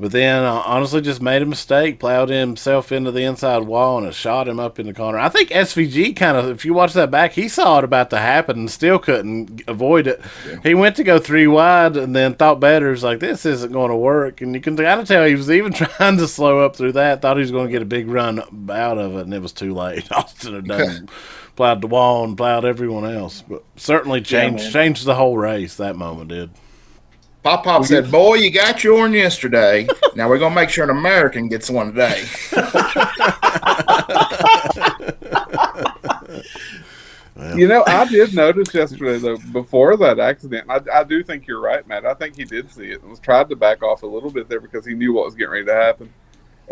Speaker 1: But then, honestly, just made a mistake, plowed himself into the inside wall, and it shot him up in the corner. I think SVG kind of, if you watch that back, he saw it about to happen and still couldn't avoid it. Yeah. He went to go 3 wide and then thought better. He's like, this isn't going to work. And you can kind of tell he was even trying to slow up through that, thought he was going to get a big run out of it, and it was too late. Austin had done plowed the wall and plowed everyone else. But certainly changed the whole race, that moment did.
Speaker 4: Pop said, boy, you got yours yesterday. Now we're going to make sure an American gets one today.
Speaker 2: You know, I did notice yesterday, though, before that accident, I do think you're right, Matt. I think he did see it and was tried to back off a little bit there because he knew what was getting ready to happen.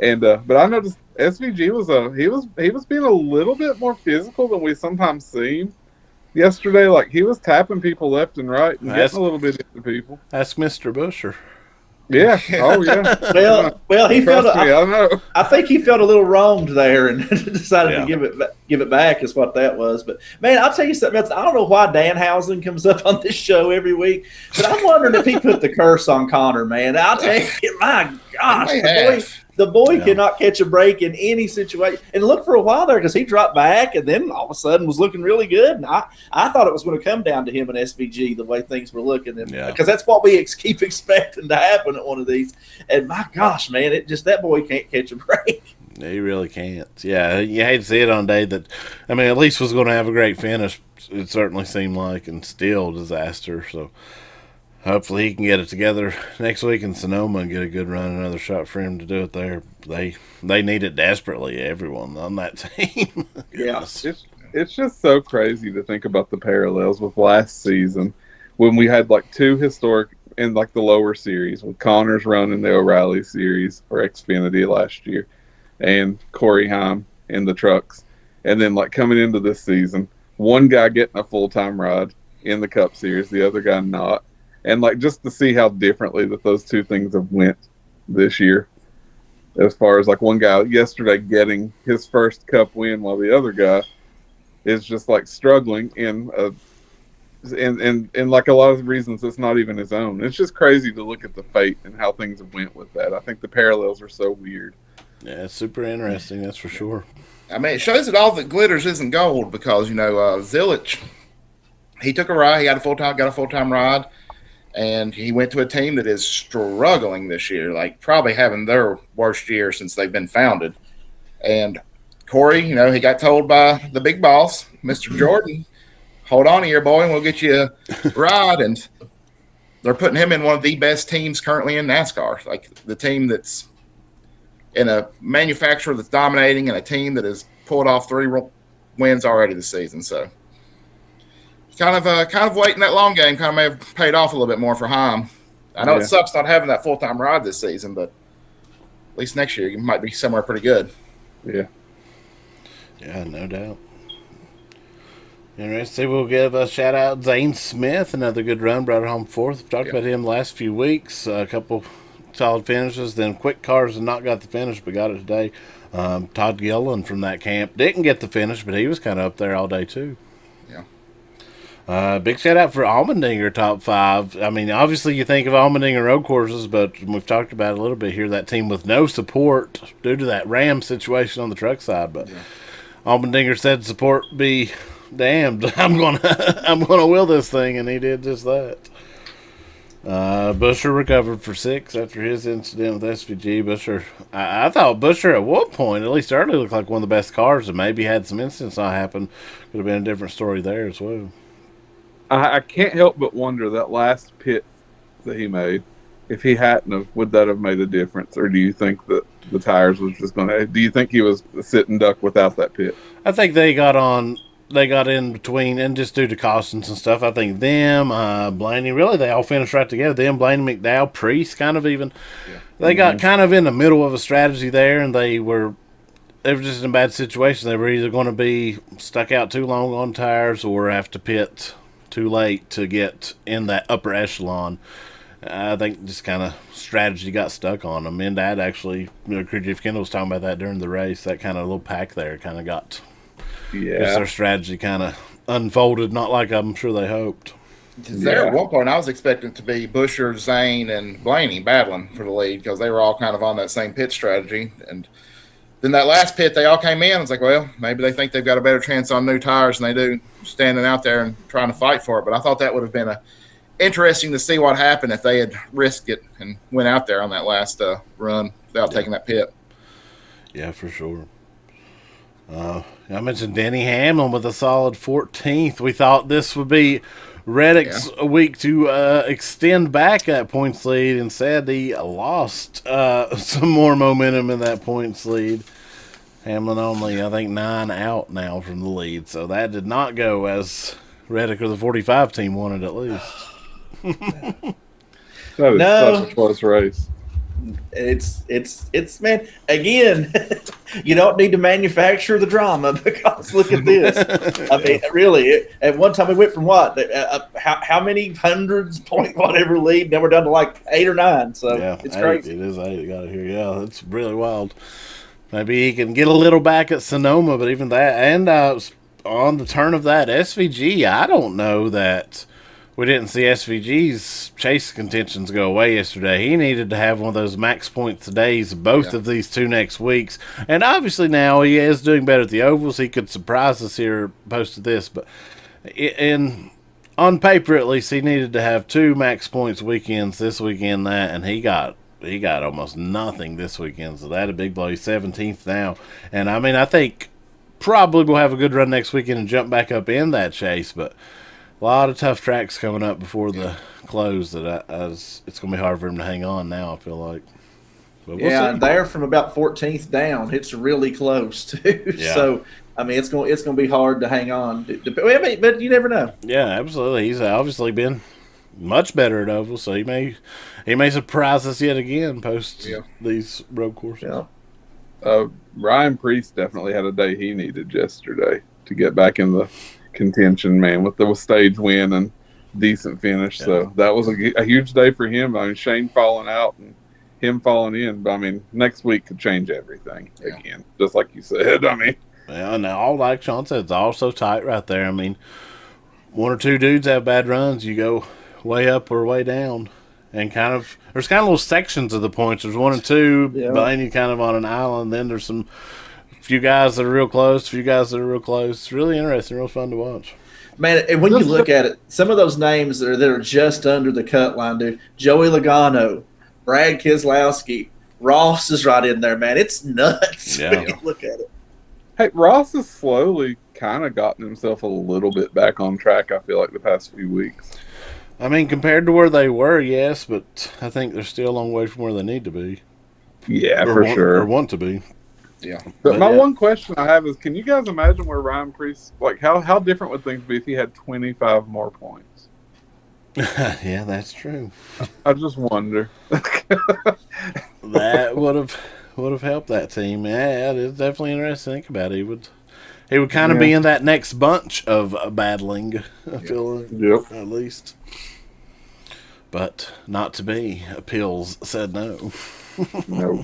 Speaker 2: And but I noticed SVG was being a little bit more physical than we sometimes see him. Yesterday, like he was tapping people left and right and getting a little bit into people.
Speaker 1: That's Mr. Busher.
Speaker 2: Yeah. Oh, yeah.
Speaker 3: Well, he felt.
Speaker 2: I know.
Speaker 3: I think he felt a little wronged there and decided to give it back. Is what that was. But man, I'll tell you something else. I don't know why Danhausen comes up on this show every week, but I'm wondering if he put the curse on Connor. Man, I'll tell you, my gosh, the boy cannot catch a break in any situation. And look for a while there because he dropped back and then all of a sudden was looking really good. And I thought it was going to come down to him and SVG the way things were looking. Because that's what we keep expecting to happen at one of these. And my gosh, man, that boy can't catch a break.
Speaker 1: He really can't. Yeah, you hate to see it on a day that, I mean, at least was going to have a great finish. It certainly seemed like, and still disaster. So hopefully he can get it together next week in Sonoma and get a good run, another shot for him to do it there. They need it desperately, everyone on that team.
Speaker 2: Yeah, it's just so crazy to think about the parallels with last season when we had like 2 historic in like the lower series with Connor's run in the O'Reilly series or Xfinity last year and Corey Heim in the trucks. And then like coming into this season, one guy getting a full-time ride in the Cup Series, the other guy not. And like just to see how differently that those 2 things have went this year, as far as like one guy yesterday getting his first Cup win while the other guy is just like struggling in like a lot of reasons it's not even his own. It's just crazy to look at the fate and how things have went with that. I think the parallels are so weird.
Speaker 1: Yeah, it's super interesting, that's for sure.
Speaker 4: I mean, it shows that all that glitters isn't gold because, you know, Zilich, he took a ride, he got a full-time ride. And he went to a team that is struggling this year, like probably having their worst year since they've been founded. And Corey, you know, he got told by the big boss, Mr. Jordan, hold on here, boy, and we'll get you a ride. And they're putting him in one of the best teams currently in NASCAR, like the team that's in a manufacturer that's dominating and a team that has pulled off 3 wins already this season. So kind of waiting that long game kind of may have paid off a little bit more for Heim. I know it sucks not having that full-time ride this season, but at least next year you might be somewhere pretty good.
Speaker 2: Yeah.
Speaker 1: Yeah, no doubt. Interesting. We'll give a shout-out Zane Smith, another good run, brought it home 4th. We've talked about him the last few weeks, a couple solid finishes. Then quick cars and not got the finish, but got it today. Todd Gillen from that camp didn't get the finish, but he was kind of up there all day too. Big shout out for Allmendinger top 5. I mean, obviously you think of Allmendinger road courses, but we've talked about it a little bit here. That team with no support due to that Ram situation on the truck side. But Allmendinger said, "Support be damned. I'm gonna will this thing," and he did just that. Busher recovered for 6 after his incident with SVG. Busher, I thought Busher at one point, at least early, looked like one of the best cars, and maybe had some incidents not happen. Could have been a different story there as well.
Speaker 2: I can't help but wonder that last pit that he made, if he hadn't, would that have made a difference? Or do you think that the tires was just going to? Do you think he was a sitting duck without that pit?
Speaker 1: I think they got in between, and just due to cautions and stuff. I think them, Blaney, really they all finished right together. Them, Blaney, McDowell, Priest, kind of even. Yeah. They got kind of in the middle of a strategy there, and they were just in a bad situation. They were either going to be stuck out too long on tires or have to pit too late to get in that upper echelon. I think just kind of strategy got stuck on them. And that actually, Jeff Kendall was talking about that during the race. That kind of little pack there kind of got, just their strategy kind of unfolded, not like I'm sure they hoped.
Speaker 4: There at one point, I was expecting it to be Busher, Zane, and Blaney battling for the lead because they were all kind of on that same pit strategy. And then that last pit, they all came in. I was like, well, maybe they think they've got a better chance on new tires than they do standing out there and trying to fight for it. But I thought that would have been interesting to see what happened if they had risked it and went out there on that last run without taking that pit.
Speaker 1: Yeah, for sure. I mentioned Denny Hamlin with a solid 14th. We thought this would be Reddick's week to extend back that points lead. Instead, he lost some more momentum in that points lead. Hamlin only, I think, 9 out now from the lead. So that did not go as Reddick or the 45 team wanted, at least.
Speaker 2: That was such a close race.
Speaker 3: It's man, again, you don't need to manufacture the drama because look at this. I mean, really, at one time we went from how many hundreds point whatever lead, now we're down to like 8 or 9. So it's
Speaker 1: 8.
Speaker 3: crazy.
Speaker 1: It is 8. Got it here. Yeah, it's really wild. Maybe he can get a little back at Sonoma, but even that, and on the turn of that SVG, I don't know that we didn't see SVG's chase contentions go away yesterday. He needed to have one of those max points days both of these 2 next weeks. And obviously now he is doing better at the ovals. He could surprise us here posted this. But on paper, at least, he needed to have 2 max points weekends, this weekend, that. And he got almost nothing this weekend. So that a big blow. He's 17th now. And, I mean, I think probably we'll have a good run next weekend and jump back up in that chase. But a lot of tough tracks coming up before the close that it's going to be hard for him to hang on now, I feel like. But we'll see.
Speaker 3: They're from about 14th down. It's really close, too.
Speaker 1: Yeah.
Speaker 3: So, I mean, it's going to be hard to hang on. But you never know.
Speaker 1: Yeah, absolutely. He's obviously been much better at oval, so he may surprise us yet again post these road courses.
Speaker 2: Yeah. Ryan Preece definitely had a day he needed yesterday to get back in the contention, man, with the stage win and decent finish. So that was a huge day for him. I mean, Shane falling out and him falling in, but I mean, next week could change everything again, just like you said. I mean,
Speaker 1: and all like Sean said, it's all so tight right there. I mean, 1 or 2 dudes have bad runs, you go way up or way down, and there's kind of little sections of the points. There's 1 and 2, Blaney kind of on an island. Then there's some few guys that are real close, few guys that are real close. It's really interesting, real fun to watch.
Speaker 3: Man, and when you look at it, some of those names that are just under the cut line, dude. Joey Logano, Brad Keselowski, Ross is right in there, man. It's nuts when you look at it.
Speaker 2: Hey, Ross has slowly kind of gotten himself a little bit back on track, I feel like, the past few weeks.
Speaker 1: I mean, compared to where they were, yes, but I think they're still a long way from where they need to be.
Speaker 2: Yeah, for sure.
Speaker 1: Or want to be.
Speaker 4: Yeah.
Speaker 2: But my one question I have is, can you guys imagine where Ryan Preece, like, how different would things be if he had 25 more points?
Speaker 1: Yeah, that's true.
Speaker 2: I just wonder.
Speaker 1: That would have helped that team. Yeah, it's definitely interesting to think about. He would kind of be in that next bunch of battling, I feel like, at least. But not to be. Appeals said no.
Speaker 2: No.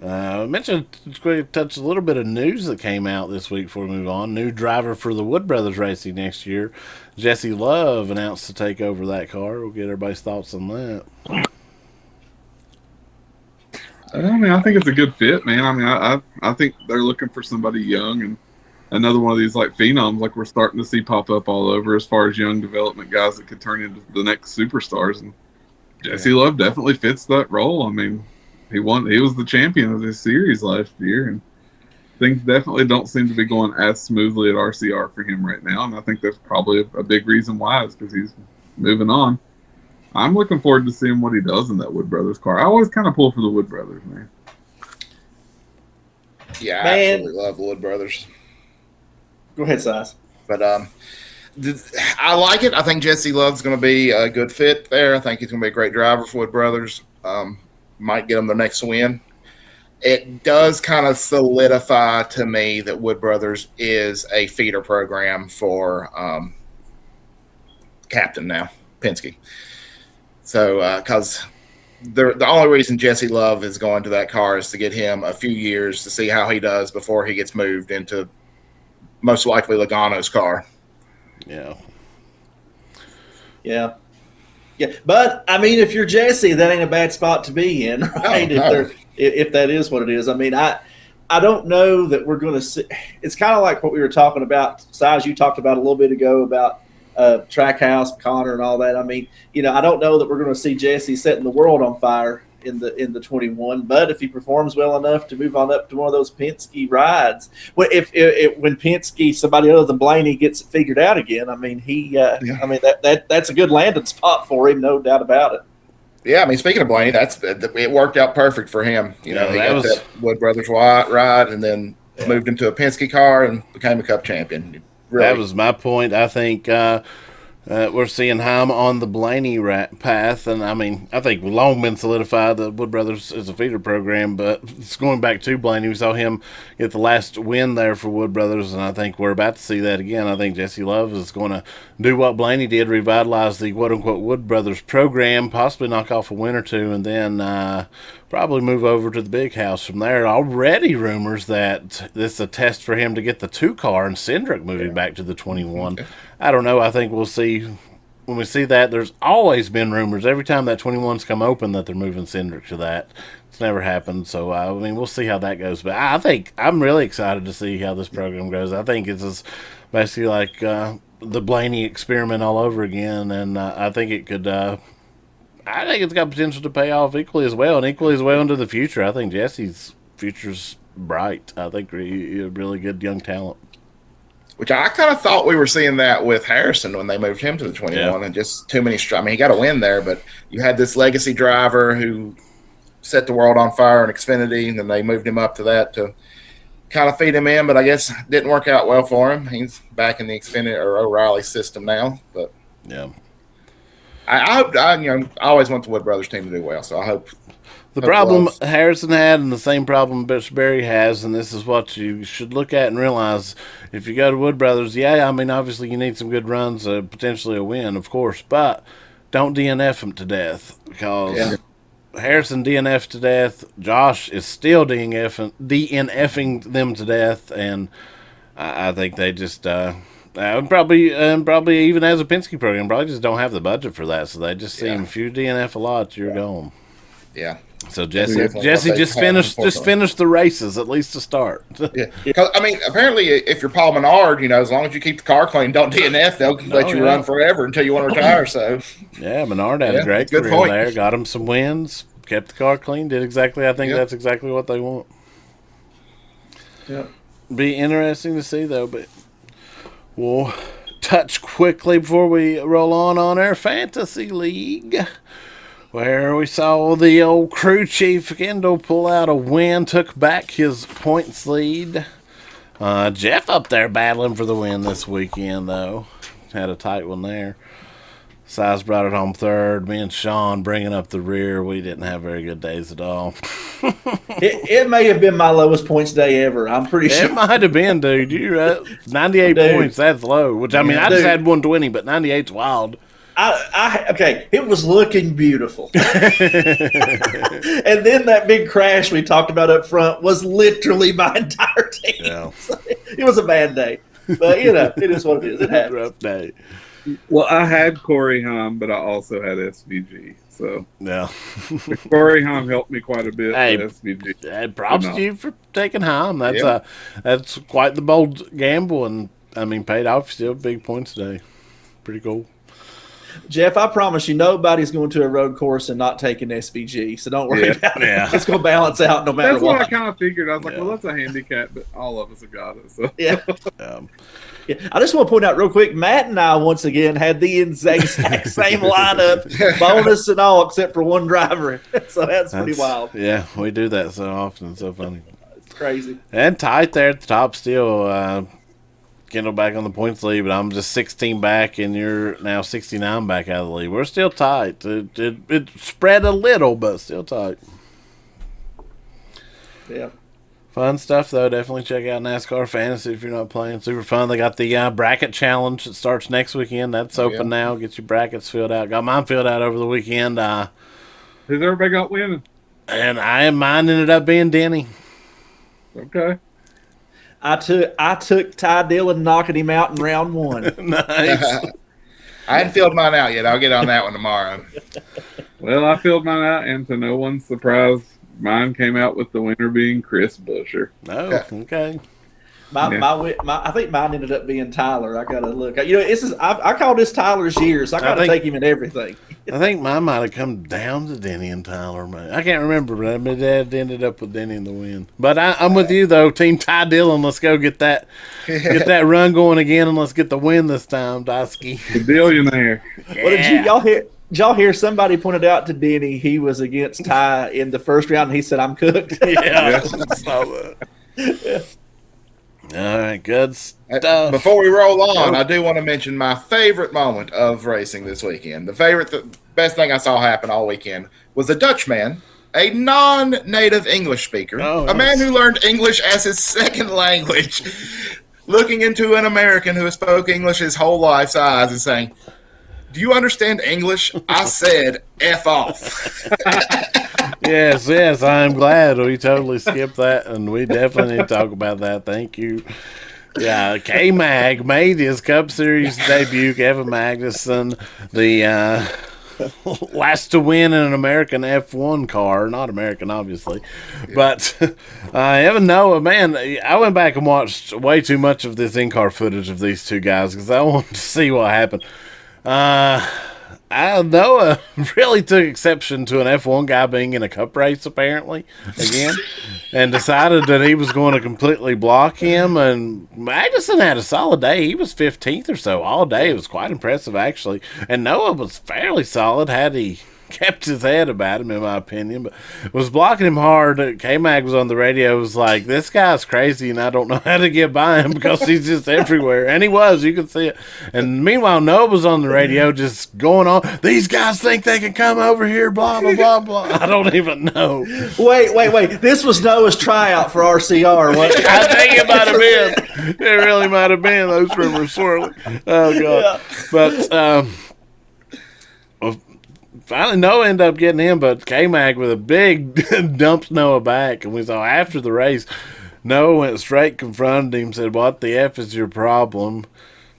Speaker 1: I mentioned to touch a little bit of news that came out this week before we move on. New driver for the Wood Brothers Racing next year, Jesse Love, announced to take over that car. We'll get everybody's thoughts on that.
Speaker 2: I mean, I think it's a good fit, man. I mean, I think they're looking for somebody young and another one of these like phenoms like we're starting to see pop up all over as far as young development guys that could turn into the next superstars. And Jesse Love definitely fits that role. I mean, he was the champion of this series last year, and things definitely don't seem to be going as smoothly at RCR for him right now. And I think that's probably a big reason why is because he's moving on. I'm looking forward to seeing what he does in that Wood Brothers car. I always kind of pull for the Wood Brothers, man.
Speaker 4: Yeah, I absolutely love the Wood Brothers.
Speaker 3: Go ahead, Size.
Speaker 4: But I like it. I think Jesse Love's going to be a good fit there. I think he's going to be a great driver for Wood Brothers. Might get him the next win. It does kind of solidify to me that Wood Brothers is a feeder program for Captain now, Penske. So, because the only reason Jesse Love is going to that car is to get him a few years to see how he does before he gets moved into most likely Logano's car.
Speaker 1: Yeah.
Speaker 3: Yeah. Yeah, but I mean, if you're Jesse, that ain't a bad spot to be in, right?
Speaker 4: No.
Speaker 3: If that is what it is. I mean, I don't know that we're going to see. It's kind of like what we were talking about. Size you talked about a little bit ago about Trackhouse, Connor, and all that. I mean, I don't know that we're going to see Jesse setting the world on fire in the 21. But if he performs well enough to move on up to one of those Penske rides, when Penske, somebody other than Blaney gets it figured out again, I mean I mean that's a good landing spot for him, no doubt about it.
Speaker 4: Yeah, I mean, speaking of Blaney, it worked out perfect for him. He got that Wood Brothers ride, and then moved into a Penske car and became a Cup champion. Really.
Speaker 1: That was my point. I think we're seeing Heim on the Blaney path, and I mean, I think we've long been solidified that Wood Brothers is a feeder program, but it's going back to Blaney. We saw him get the last win there for Wood Brothers, and I think we're about to see that again. I think Jesse Love is going to do what Blaney did, revitalize the quote-unquote Wood Brothers program, possibly knock off a win or two, and then probably move over to the big house from there. Already rumors that this is a test for him to get the 2-car and Cindric moving back to the 21. Okay. I don't know. I think we'll see when we see that. There's always been rumors every time that 21's come open that they're moving Cindric to that. It's never happened. So, I mean, we'll see how that goes. But I think I'm really excited to see how this program goes. I think it's basically like the Blaney experiment all over again. And I think it could I think it's got potential to pay off equally as well into the future. I think Jesse's future's bright. I think he's a really good young talent.
Speaker 4: Which I kind of thought we were seeing that with Harrison when they moved him to the 21, and just too many. I mean, he got a win there, but you had this legacy driver who set the world on fire in Xfinity, and then they moved him up to that to kind of feed him in. But I guess it didn't work out well for him. He's back in the Xfinity or O'Reilly system now. But
Speaker 1: yeah,
Speaker 4: I hope. I always want the Wood Brothers team to do well, so I hope.
Speaker 1: The problem Harrison had and the same problem Berry has, and this is what you should look at and realize, if you go to Wood Brothers, I mean, obviously you need some good runs, potentially a win, of course, but don't DNF them to death, because Harrison DNF'd to death, Josh is still DNFing them to death, and I think they just probably even as a Penske program, probably just don't have the budget for that, so they just see him, if you DNF a lot, you're gone.
Speaker 4: Yeah.
Speaker 1: So Jesse just finished the races, at least to start.
Speaker 4: Yeah, because I mean, apparently, if you're Paul Menard, as long as you keep the car clean, don't DNF, they'll let you run forever until you want to retire. So
Speaker 1: yeah, Menard had a great career there, got him some wins, kept the car clean, did exactly. I think that's exactly what they want. Yeah, be interesting to see though, but we'll touch quickly before we roll on our fantasy league, where we saw the old crew chief Kendall pull out a win, took back his points lead. Jeff up there battling for the win this weekend, though. Had a tight one there. Size brought it home third. Me and Sean bringing up the rear. We didn't have very good days at all.
Speaker 3: it may have been my lowest points day ever. I'm pretty sure.
Speaker 1: It might have been, dude. You're 98 points. That's low. Which, I mean, I just had 120, but 98's wild.
Speaker 3: Okay, it was looking beautiful. And then that big crash we talked about up front was literally my entire team. Yeah. So it was a bad day. But, it is what it is. It happens.
Speaker 1: Rough day.
Speaker 2: Well, I had Corey Heim, but I also had SVG. So
Speaker 1: yeah,
Speaker 2: Corey Heim helped me quite a bit.
Speaker 1: Hey,
Speaker 2: SVG.
Speaker 1: Props to you for taking Heim. That's quite the bold gamble, and I mean, paid off. Still big points today. Pretty cool.
Speaker 3: Jeff, I promise you, nobody's going to a road course and not taking SVG, so don't worry about it. It's going to balance out no matter what.
Speaker 2: That's what I kind of figured. I was like, well, that's a handicap, but all of us have got it. So.
Speaker 3: Yeah. I just want to point out real quick, Matt and I once again had the exact same lineup, bonus and all, except for one driver. So that's pretty wild.
Speaker 1: Yeah, we do that so often. It's so funny.
Speaker 3: It's crazy.
Speaker 1: And tight there at the top still. Kendall back on the points lead, but I'm just 16 back, and you're now 69 back out of the lead. We're still tight. It spread a little, but still tight.
Speaker 3: Yeah.
Speaker 1: Fun stuff, though. Definitely check out NASCAR Fantasy if you're not playing. Super fun. They got the bracket challenge that starts next weekend. That's open now. Get your brackets filled out. Got mine filled out over the weekend.
Speaker 2: Who's everybody got winning?
Speaker 1: And mine ended up being Denny.
Speaker 2: Okay.
Speaker 3: I took Ty Dillon knocking him out in round one.
Speaker 1: Nice.
Speaker 4: I hadn't filled mine out yet. I'll get on that one tomorrow.
Speaker 2: Well, I filled mine out, and to no one's surprise, mine came out with the winner being Chris Buescher.
Speaker 1: Oh, okay.
Speaker 3: I think mine ended up being Tyler. I gotta look. I call this Tyler's year, so I gotta take him in everything.
Speaker 1: I think mine might have come down to Denny and Tyler, man. I can't remember, but my dad ended up with Denny in the win. But I'm with you though, Team Ty Dillon. Let's go get that run going again, and let's get the win this time, Dosky.
Speaker 2: The billionaire.
Speaker 3: Yeah. What did y'all hear? Did y'all hear somebody pointed out to Denny he was against Ty in the first round, and he said, "I'm cooked."
Speaker 1: Yeah. Yeah. All right, good stuff.
Speaker 4: Before we roll on, I do want to mention my favorite moment of racing this weekend. The best thing I saw happen all weekend was a Dutchman, a non-native English speaker, a man who learned English as his second language, looking into an American who has spoke English his whole life's eyes and saying, "Do you understand English? I said F off."
Speaker 1: Yes, I'm glad we totally skipped that, and we definitely need to talk about that. Thank you. Yeah, K-Mag made his Cup Series debut. Kevin Magnuson, the last to win in an American F1 car. Not American, obviously. But Evan Noah, man, I went back and watched way too much of this in-car footage of these two guys because I wanted to see what happened. Noah really took exception to an F1 guy being in a cup race, apparently, again, and decided that he was going to completely block him. And Magnuson had a solid day. He was 15th or so all day. It was quite impressive, actually. And Noah was fairly solid had he kept his head about him, in my opinion, but was blocking him hard. K-Mag was on the radio, was like, "This guy's crazy, and I don't know how to get by him because he's just everywhere." And he was, you can see it. And meanwhile, Noah was on the radio just going on, "These guys think they can come over here, blah, blah, blah, blah." I don't even know.
Speaker 3: Wait. This was Noah's tryout for RCR, wasn't it?
Speaker 1: I think it might have been. It really might have been. Those rumors swirling. Oh, God. Yeah. But, finally, Noah ended up getting him, but K-Mag with a big dumps Noah back. And we saw after the race, Noah went straight, confronted him, said, "What the F is your problem?"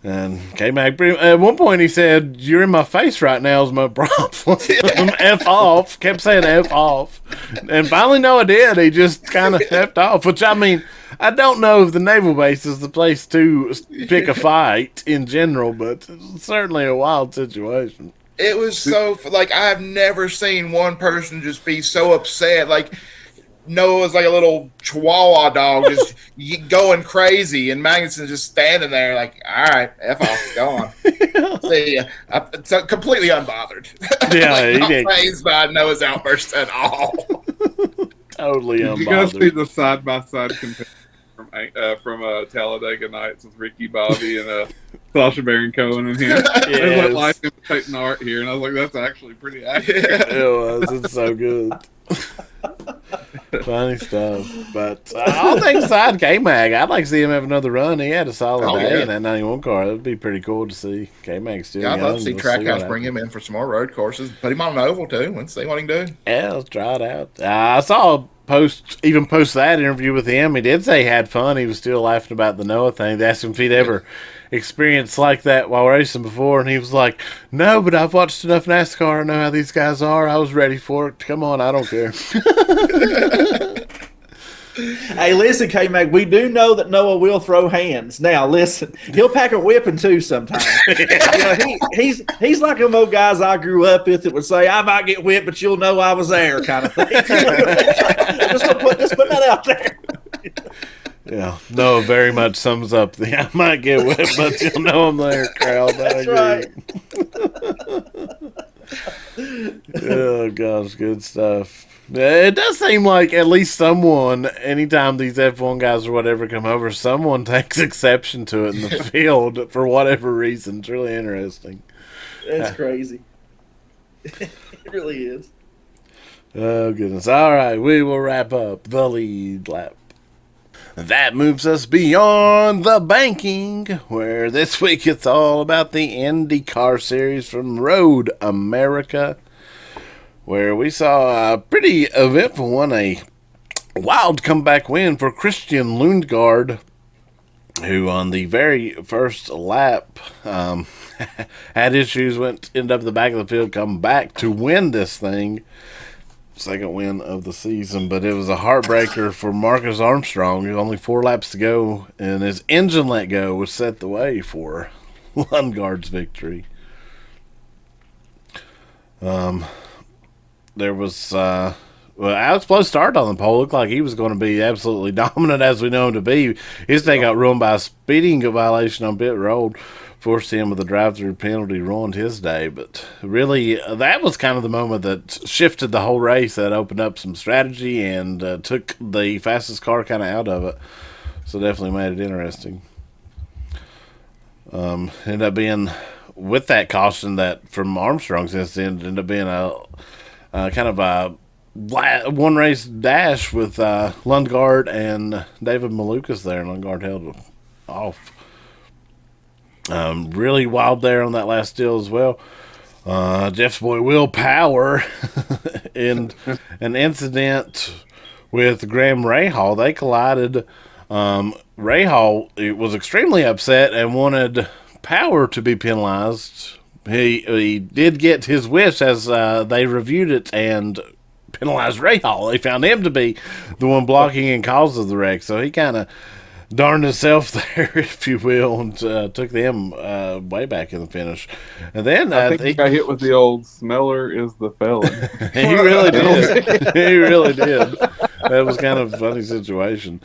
Speaker 1: And K-Mag, at one point he said, "You're in my face right now is my problem." F off. Kept saying F off. And finally Noah did. He just kind of F'd off, which, I mean, I don't know if the naval base is the place to pick a fight in general, but it's certainly a wild situation.
Speaker 4: It was so, like, I have never seen one person just be so upset. Like, Noah was like a little chihuahua dog just going crazy, and Magnuson's just standing there like, "All right, F off, go on." See ya. So completely unbothered.
Speaker 1: Yeah,
Speaker 4: like,
Speaker 1: he
Speaker 4: not
Speaker 1: did.
Speaker 4: fazed by Noah's outburst at all.
Speaker 1: Totally unbothered.
Speaker 2: Did you guys see the side-by-side comparison from Talladega Nights with Ricky Bobby and Sasha Baron Cohen and him? It was like imitating art here, and I was like, "That's actually pretty accurate."
Speaker 1: It was. It's so good. Funny stuff. But all things aside, K-Mag, I'd like to see him have another run. He had a solid day in that 91 car. That would be pretty cool to see. K-Mag still
Speaker 4: I'd love to see
Speaker 1: We'll
Speaker 4: Trackhouse bring him in for some more road courses. Put him on an oval, too. Let's see what he can do.
Speaker 1: Yeah, let's try it out. I saw post that interview with him. He did say he had fun. He was still laughing about the Noah thing. They asked him if he'd ever experienced like that while racing before, and he was like, "No, but I've watched enough NASCAR. I know how these guys are. I was ready for it. Come on, I don't care."
Speaker 3: Hey, listen, K-Mag, we do know that Noah will throw hands. Now, listen, he'll pack a whipping too sometimes. He's like them old guys I grew up with that would say, "I might get whipped, but you'll know I was there," kind of thing. just put that out there.
Speaker 1: Yeah, Noah very much sums up the "I might get whipped, but you'll know I'm there" crowd.
Speaker 3: That's right.
Speaker 1: Oh, gosh, good stuff. It does seem like at least someone, anytime these F1 guys or whatever come over, someone takes exception to it in the field for whatever reason. It's really interesting.
Speaker 3: It's crazy. It really is.
Speaker 1: Oh, goodness. All right, we will wrap up the lead lap. That moves us beyond the banking, where this week it's all about the IndyCar series from Road America, where we saw a pretty eventful one, a wild comeback win for Christian Lundgaard. who on the very first lap had issues, ended up at the back of the field, come back to win this thing. Second win of the season, but it was a heartbreaker for Marcus Armstrong. Only 4 laps to go, and his engine let go, which set the way for Lundgaard's victory. There was Alex Blow started on the pole. Looked like he was going to be absolutely dominant, as we know him to be. His thing got ruined by a speeding violation on pit road. Forced him with a drive-through penalty, ruined his day. But really, that was kind of the moment that shifted the whole race, that opened up some strategy and took the fastest car kind of out of it. So definitely made it interesting. Ended up being, with that caution that from Armstrong's incident, ended up being a kind of a one race dash with Lundgaard and David Malukas there, and Lundgaard held off. Really wild there on that last steal as well. Jeff's boy Will Power in an incident with Graham Rahal. They collided. Rahal was extremely upset and wanted Power to be penalized. He did get his wish as they reviewed it and penalized Rahal. They found him to be the one blocking and cause of the wreck. So he kind of darned himself there, if you will, and took them way back in the finish. And then
Speaker 2: I think he got hit with the old "smeller is the felon."
Speaker 1: He really did. He really did. That was kind of a funny situation.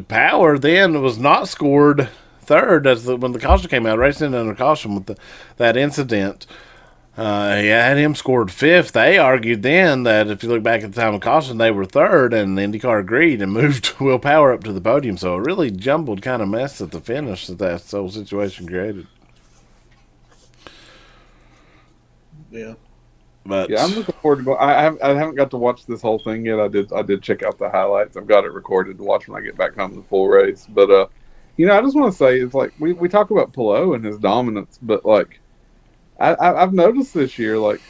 Speaker 1: Power then was not scored third when the caution came out, racing under caution with that incident. He had him scored fifth. They argued then that if you look back at the time of caution, they were third, and the IndyCar agreed and moved Will Power up to the podium. So a really jumbled kind of mess at the finish that whole situation created.
Speaker 3: Yeah.
Speaker 1: But
Speaker 2: yeah, I'm looking forward to. I haven't got to watch this whole thing yet. I did check out the highlights. I've got it recorded to watch when I get back home the full race. But I just want to say, it's like we talk about Palou and his dominance, but like I've noticed this year, like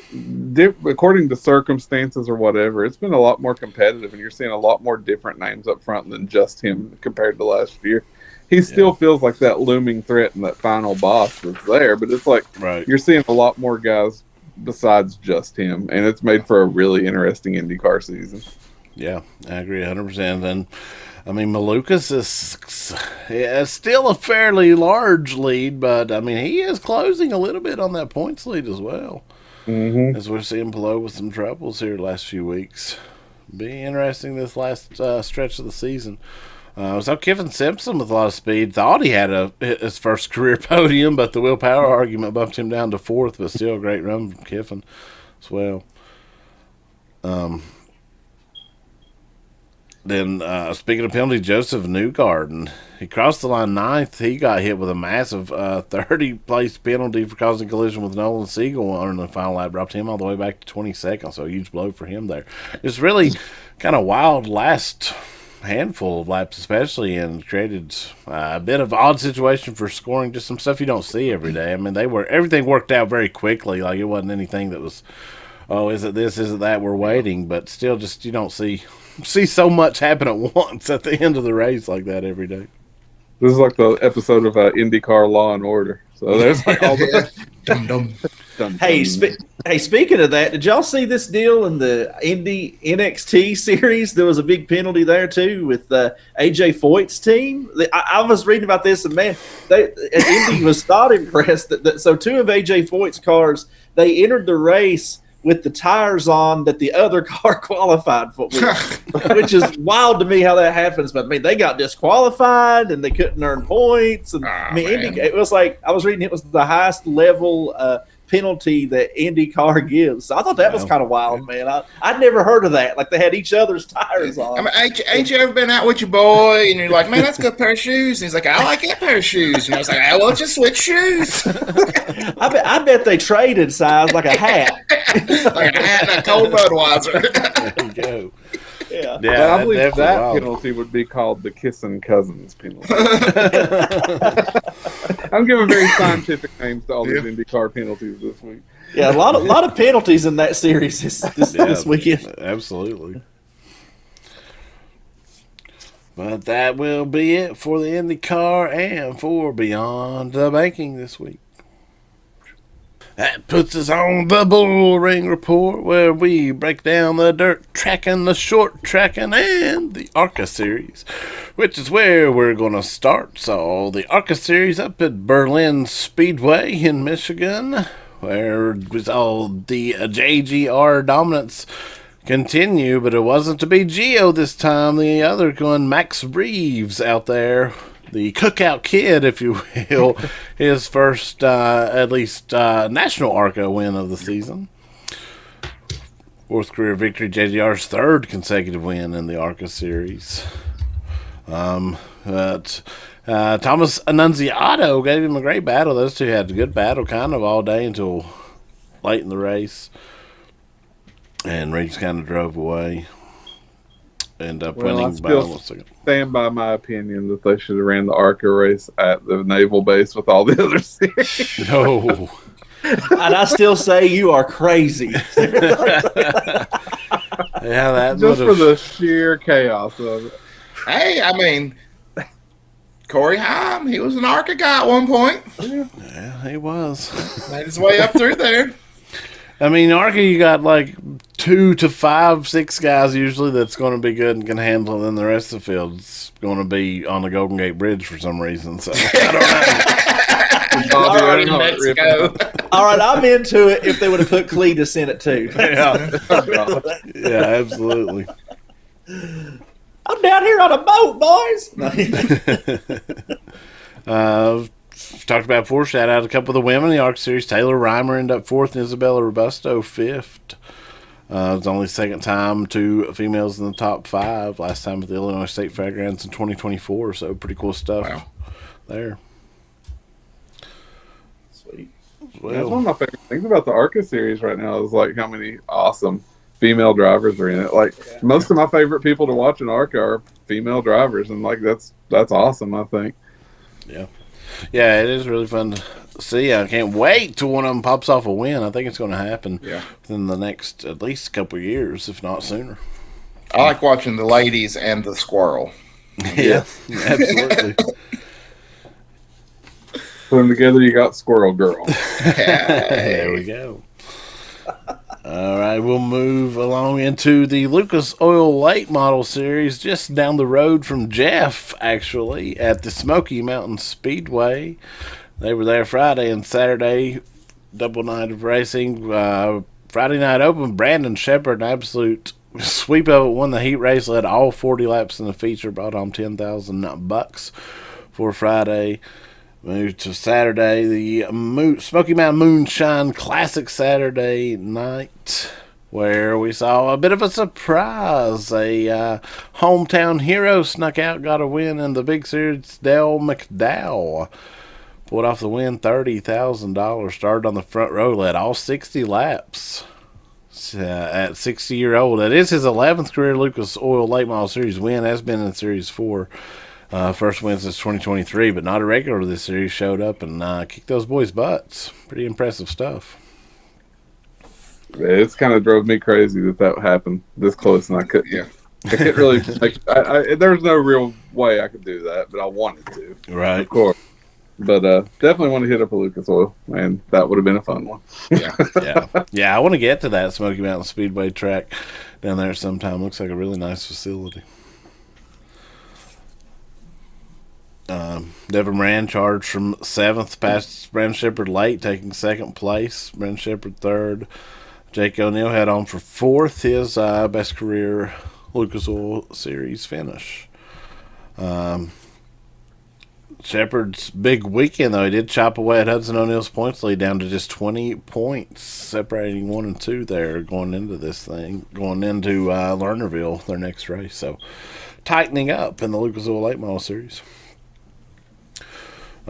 Speaker 2: according to circumstances or whatever, it's been a lot more competitive, and you're seeing a lot more different names up front than just him compared to last year. He still feels like that looming threat and that final boss was there, but it's like you're seeing a lot more guys besides just him, and it's made for a really interesting IndyCar season.
Speaker 1: Yeah, I agree 100%. And I mean, Malukas is still a fairly large lead, but I mean, he is closing a little bit on that points lead as well.
Speaker 2: Mm-hmm.
Speaker 1: As we're seeing Palou with some troubles here the last few weeks. Be interesting this last stretch of the season. So Kiffin Simpson with a lot of speed thought he had his first career podium, but the Will Power argument bumped him down to fourth, but still a great run from Kiffin as well. Then, speaking of penalties, Joseph Newgarden, he crossed the line ninth. He got hit with a massive 30-place penalty for causing collision with Nolan Siegel on the final lap, dropped him all the way back to 22nd, so a huge blow for him there. It's really kind of wild last handful of laps especially, and created a bit of odd situation for scoring, just some stuff you don't see every day. I mean, everything worked out very quickly. Like, it wasn't anything that was, oh, is it this, is it that, we're waiting, but still just you don't see so much happen at once at the end of the race like that every day.
Speaker 2: This is like the episode of IndyCar Law and Order. So there's like all the
Speaker 4: Dum-dum.
Speaker 3: Hey, speaking of that, did y'all see this deal in the Indy NXT series? There was a big penalty there too with AJ Foyt's team. I was reading about this, and man, Indy was not impressed. So two of AJ Foyt's cars, they entered the race with the tires on that the other car qualified for, which is wild to me how that happens. But I mean, they got disqualified and they couldn't earn points. And Indy, it was like, I was reading, it was the highest level penalty that IndyCar gives. So I thought that was kind of wild, man. I'd never heard of that. Like, they had each other's tires on.
Speaker 4: I mean, ain't you ever been out with your boy and you're like, man, that's a good pair of shoes? And he's like, I like that pair of shoes. And I was like, well, just switch shoes.
Speaker 3: I bet they traded size like a hat.
Speaker 4: Like a hat and a cold Budweiser.
Speaker 1: There you go.
Speaker 3: Yeah.
Speaker 2: But I believe that penalty would be called the kissing cousins penalty. I'm giving very scientific names to all these IndyCar penalties this week.
Speaker 3: Yeah, a lot of penalties in that series this weekend.
Speaker 1: Absolutely. But that will be it for the IndyCar and for Beyond the Banking this week. That puts us on the Bull Ring Report, where we break down the dirt tracking, the short tracking, and the ARCA series, which is where we're going to start. So, the ARCA series up at Berlin Speedway in Michigan, where we saw the JGR dominance continue, but it wasn't to be Gio this time. The other one, Max Reeves, out there, the cookout kid, if you will, his first, at least, national ARCA win of the season. Fourth career victory, JGR's third consecutive win in the ARCA series. But Thomas Annunziato gave him a great battle. Those two had a good battle kind of all day until late in the race. And Reeves kind of drove away. Ended up winning by almost a second.
Speaker 2: Stand by my opinion that they should have ran the ARCA race at the naval base with all the other series.
Speaker 1: No.
Speaker 3: And I still say you are crazy.
Speaker 1: Yeah, that
Speaker 2: just for the sheer chaos of it.
Speaker 4: Hey, I mean, Corey Heim, he was an ARCA guy at one point.
Speaker 1: Yeah, he was.
Speaker 4: Made his way up through there.
Speaker 1: I mean, ARCA, you got like 2 to 5, 6 guys usually that's going to be good and can handle it, and the rest of the field's going to be on the Golden Gate Bridge for some reason. So I
Speaker 3: don't know. All right, I'm into it if they would have put Cletus in it too.
Speaker 1: Yeah, absolutely.
Speaker 3: I'm down here on a boat, boys.
Speaker 1: Talked about before, shout out a couple of the women in the ARC series. Taylor Reimer ended up 4th and Isabella Robusto 5th. It's only second time 2 females in the top 5. Last time at the Illinois State Fairgrounds in 2024. So pretty cool stuff there.
Speaker 3: Sweet.
Speaker 2: Well, that's one of my favorite things about the ARCA series right now is like how many awesome female drivers are in it. Like most of my favorite people to watch in ARCA are female drivers, and like that's awesome, I think.
Speaker 1: Yeah. Yeah, it is really fun to see. I can't wait till one of them pops off a win. I think it's going to happen within the next at least couple of years, if not sooner.
Speaker 4: I like watching the ladies and the squirrel.
Speaker 1: Yeah, absolutely.
Speaker 2: Put them together, you got Squirrel Girl.
Speaker 1: There we go. All right, we'll move along into the Lucas Oil Late Model Series, just down the road from Jeff, actually, at the Smoky Mountain Speedway. They were there Friday and Saturday, double night of racing. Friday night open, Brandon Shepard, an absolute sweep of it, won the heat race, led all 40 laps in the feature, brought home $10,000 for Friday. Moved to Saturday, the Smoky Mountain Moonshine Classic Saturday night, where we saw a bit of a surprise. A hometown hero snuck out, got a win in the big series. Dale McDowell pulled off the win, $30,000. Started on the front row, led all 60 laps. At 60-year-old, that is his 11th career Lucas Oil Late Model Series win. Has been in Series 4. First win since 2023, but not a regular of this series. Showed up and kicked those boys' butts. Pretty impressive stuff.
Speaker 2: It's kind of drove me crazy that happened this close, and I couldn't. Yeah, I couldn't really. There's no real way I could do that, but I wanted to.
Speaker 1: Right,
Speaker 2: of course. But definitely want to hit up a Lucas Oil, and that would have been a fun one.
Speaker 1: Yeah. I want to get to that Smoky Mountain Speedway track down there sometime. Looks like a really nice facility. Devin Moran charged from 7th past Brandon Shepard late, taking 2nd place. Brandon Shepard 3rd. Jake O'Neill had on for 4th, his best career Lucas Oil Series finish. Shepard's big weekend, though, he did chop away at Hudson O'Neill's points lead down to just 20 points, separating 1 and 2 there going into this thing, going into Lernerville, their next race. So tightening up in the Lucas Oil Late Model Series.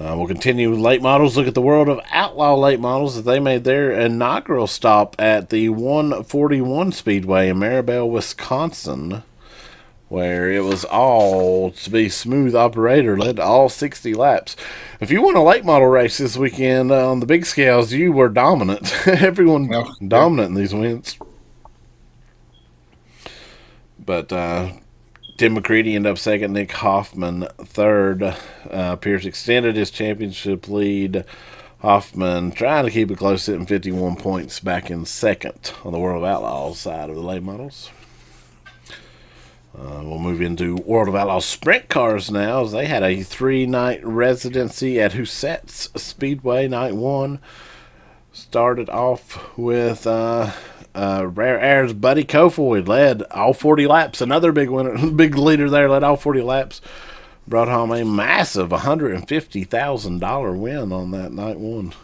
Speaker 1: We'll continue with late models. Look at the World of Outlaw late models that they made their inaugural stop at the 141 Speedway in Maribel, Wisconsin, where it was all to be smooth operator, led to all 60 laps. If you won a late model race this weekend on the big scales, you were dominant. Everyone dominant in these wins. But Tim McCready ended up second, Nick Hoffman third. Pierce extended his championship lead. Hoffman trying to keep it close, sitting 51 points back in second on the World of Outlaws side of the late models. We'll move into World of Outlaws sprint cars now, as they had a 3-night residency at Huset's Speedway. Night 1 started off with Rare Air's Buddy Kofoid led all 40 laps. Another big winner, big leader there, led all 40 laps. Brought home a massive $150,000 win on that night 1.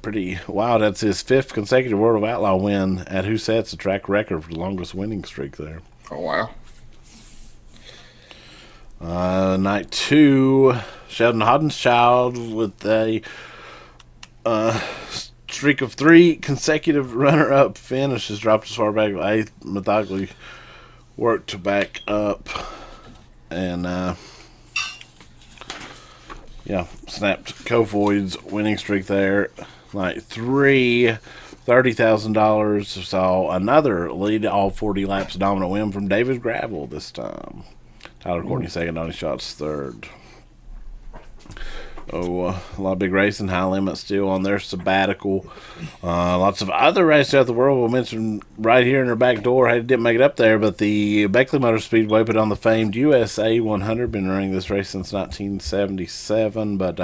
Speaker 1: Pretty wild. That's his 5th consecutive World of Outlaw win at Huset's, a track record for the longest winning streak there.
Speaker 4: Oh, wow.
Speaker 1: Night 2, Sheldon Hodenschild with a streak of 3 consecutive runner-up finishes, dropped as far back as 8th, methodically worked back up, and snapped Kofoid's winning streak there. Night 3, $30,000, saw another lead all 40 laps dominant win from David Gravel this time. Tyler Courtney second, Donnie Schatz third. A lot of big racing, High Limit still on their sabbatical. Lots of other races out the world. We'll mention right here in our back door. I didn't make it up there, but the Beckley Motor Speedway put on the famed USA 100. Been running this race since 1977, but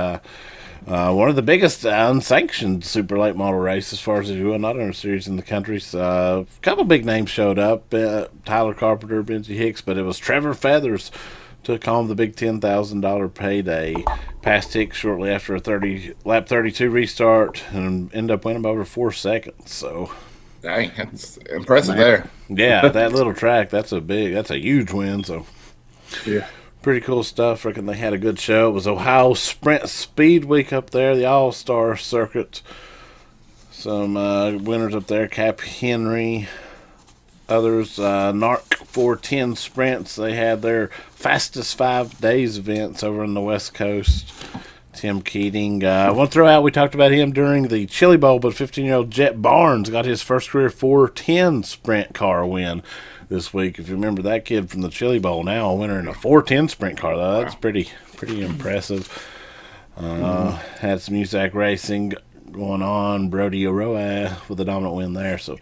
Speaker 1: one of the biggest unsanctioned super late model race as far as the not series in the country. A couple big names showed up, Tyler Carpenter, Benji Hicks, but it was Trevor Feathers took home the big $10,000 payday. Passed Hicks shortly after a lap 32 restart and ended up winning by over 4 seconds. So,
Speaker 4: dang, that's impressive there.
Speaker 1: Yeah, that little track, that's a huge win. So,
Speaker 2: yeah.
Speaker 1: Pretty cool stuff. Reckon they had a good show. It was Ohio Sprint Speed Week up there, the All-Star Circuit. Some winners up there, Cap Henry. Others, NARC 410 Sprints. They had their fastest 5 days events over on the West Coast. Tim Keating. I want to throw out, we talked about him during the Chili Bowl, but 15-year-old Jet Barnes got his first career 410 sprint car win this week. If you remember that kid from the Chili Bowl, now a winner in a 410 sprint car, though. That's pretty impressive. Had some USAC racing going on. Brody Aroa with a dominant win there. So,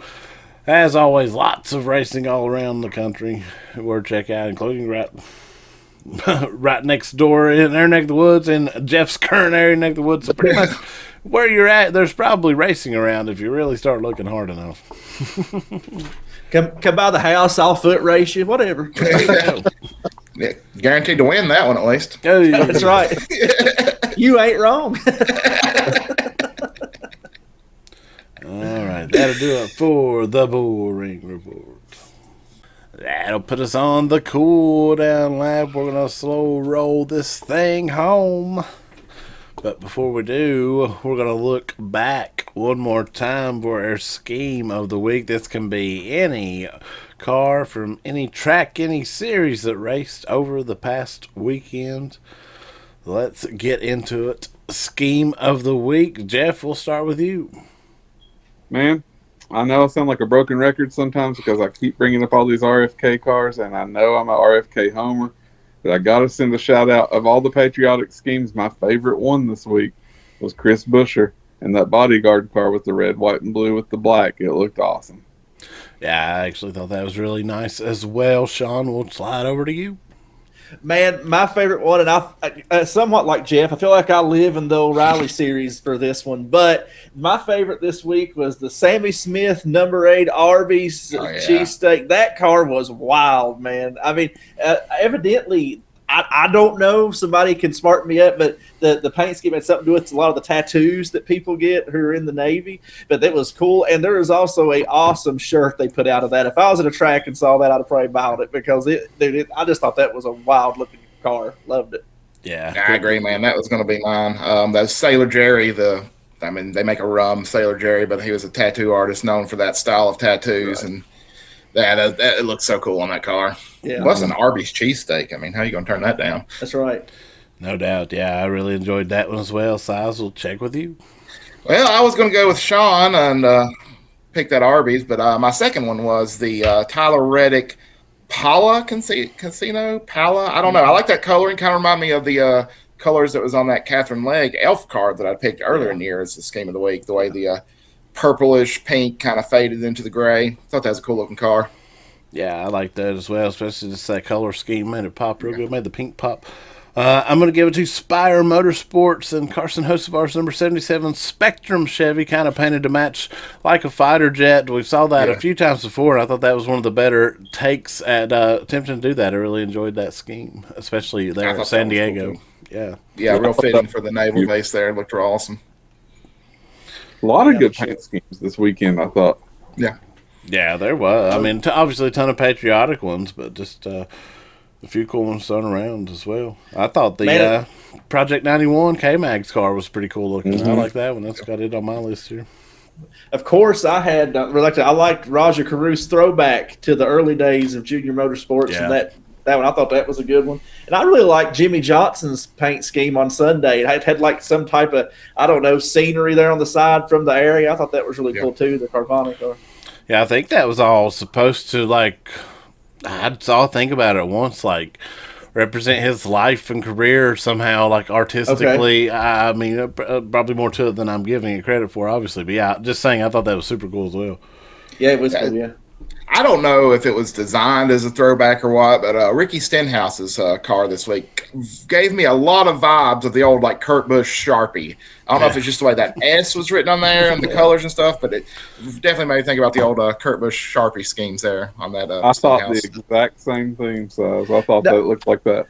Speaker 1: as always, lots of racing all around the country. We'll check out, including right next door in their neck of the woods, in Jeff's current area neck of the woods. So pretty much where you're at, there's probably racing around if you really start looking hard enough.
Speaker 3: Come by the house, I'll foot race you, whatever.
Speaker 4: Yeah, guaranteed to win that one at least.
Speaker 3: That's right. You ain't wrong.
Speaker 1: All right, that'll do it for the Bull Ring Report. That'll put us on the cool down lap. We're going to slow roll this thing home. But before we do, we're going to look back one more time for our scheme of the week. This can be any car from any track, any series that raced over the past weekend. Let's get into it. Scheme of the week. Jeff, we'll start with you.
Speaker 2: Man, I know I sound like a broken record sometimes because I keep bringing up all these RFK cars, and I know I'm an RFK homer, but I got to send a shout out. Of all the patriotic schemes, my favorite one this week was Chris Buescher and that bodyguard car with the red, white, and blue with the black. It looked awesome.
Speaker 1: Yeah, I actually thought that was really nice as well. Sean, we'll slide over to you.
Speaker 3: Man, my favorite one, and I somewhat like Jeff, I feel like I live in the O'Reilly series for this one, but my favorite this week was the Sammy Smith number 8 Arby's cheesesteak. That car was wild, man. I mean, evidently, I don't know, somebody can smarten me up, but the paint scheme had something to do with a lot of the tattoos that people get who are in the Navy, but that was cool. And there was also a awesome shirt they put out of that. If I was at a track and saw that, I'd have probably bought it because I just thought that was a wild looking car. Loved it.
Speaker 1: Yeah,
Speaker 4: I agree, man. That was going to be mine. That was Sailor Jerry. They make a rum Sailor Jerry, but he was a tattoo artist known for that style of tattoos, right. And that it looked so cool on that car.
Speaker 3: Yeah,
Speaker 4: it was an Arby's cheesesteak. I mean, how are you going to turn that down?
Speaker 3: That's right.
Speaker 1: No doubt. Yeah, I really enjoyed that one as well. Size, we'll check with you.
Speaker 4: Well, I was going to go with Sean and pick that Arby's, but my second one was the Tyler Reddick Pala Casino? Pala? I don't know. I like that coloring. Kind of remind me of the colors that was on that Catherine Legg elf card that I picked earlier in the year as the scheme of the week. The way the purplish pink kind of faded into the gray. Thought that was a cool looking car.
Speaker 1: Yeah, I like that as well, especially just that color scheme made it pop real good, made the pink pop. I'm going to give it to Spire Motorsports and Carson Hocevar's number 77 Spectrum Chevy, kind of painted to match like a fighter jet. We saw that a few times before, and I thought that was one of the better takes at attempting to do that. I really enjoyed that scheme, especially there at San Diego. Cool.
Speaker 4: Yeah, real fitting for the naval base there. It looked real awesome.
Speaker 2: A lot of good paint schemes this weekend, I thought.
Speaker 1: Yeah, there was. I mean, obviously a ton of patriotic ones, but just a few cool ones thrown around as well. I thought the Project 91 K-Mag's car was pretty cool looking. Mm-hmm. I like that one. That's got it on my list here.
Speaker 3: Of course, I had I liked Roger Caruth's throwback to the early days of Junior Motorsports, and that one. I thought that was a good one. And I really liked Jimmy Johnson's paint scheme on Sunday. It had like some type of, I don't know, scenery there on the side from the area. I thought that was really cool too, the Carvana car.
Speaker 1: Yeah, I think that was all supposed to, like, I just all think about it once, like, represent his life and career somehow, like, artistically. Okay. I mean, probably more to it than I'm giving it credit for, obviously. But, yeah, just saying, I thought that was super cool as well.
Speaker 3: Yeah, it was cool, yeah.
Speaker 4: I don't know if it was designed as a throwback or what, but Ricky Stenhouse's car this week gave me a lot of vibes of the old, like, Kurt Busch Sharpie. I don't know if it's just the way that S was written on there and the colors and stuff, but it definitely made me think about the old Kurt Busch Sharpie schemes there on that.
Speaker 2: I thought the exact same thing, so I thought that it looked like that.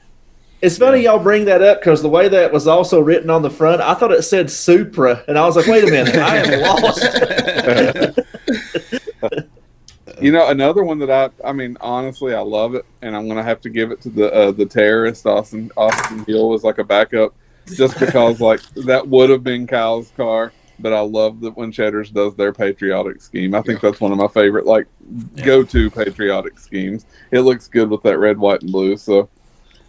Speaker 3: It's funny y'all bring that up because the way that was also written on the front, I thought it said Supra, and I was like, wait a minute, I am lost.
Speaker 2: You know, another one that I mean, honestly, I love it, and I'm gonna have to give it to the terrorist Austin Hill as like a backup, just because like that would have been Kyle's car, but I love that when Cheddar's does their patriotic scheme. I think that's one of my favorite go-to patriotic schemes. It looks good with that red, white, and blue. So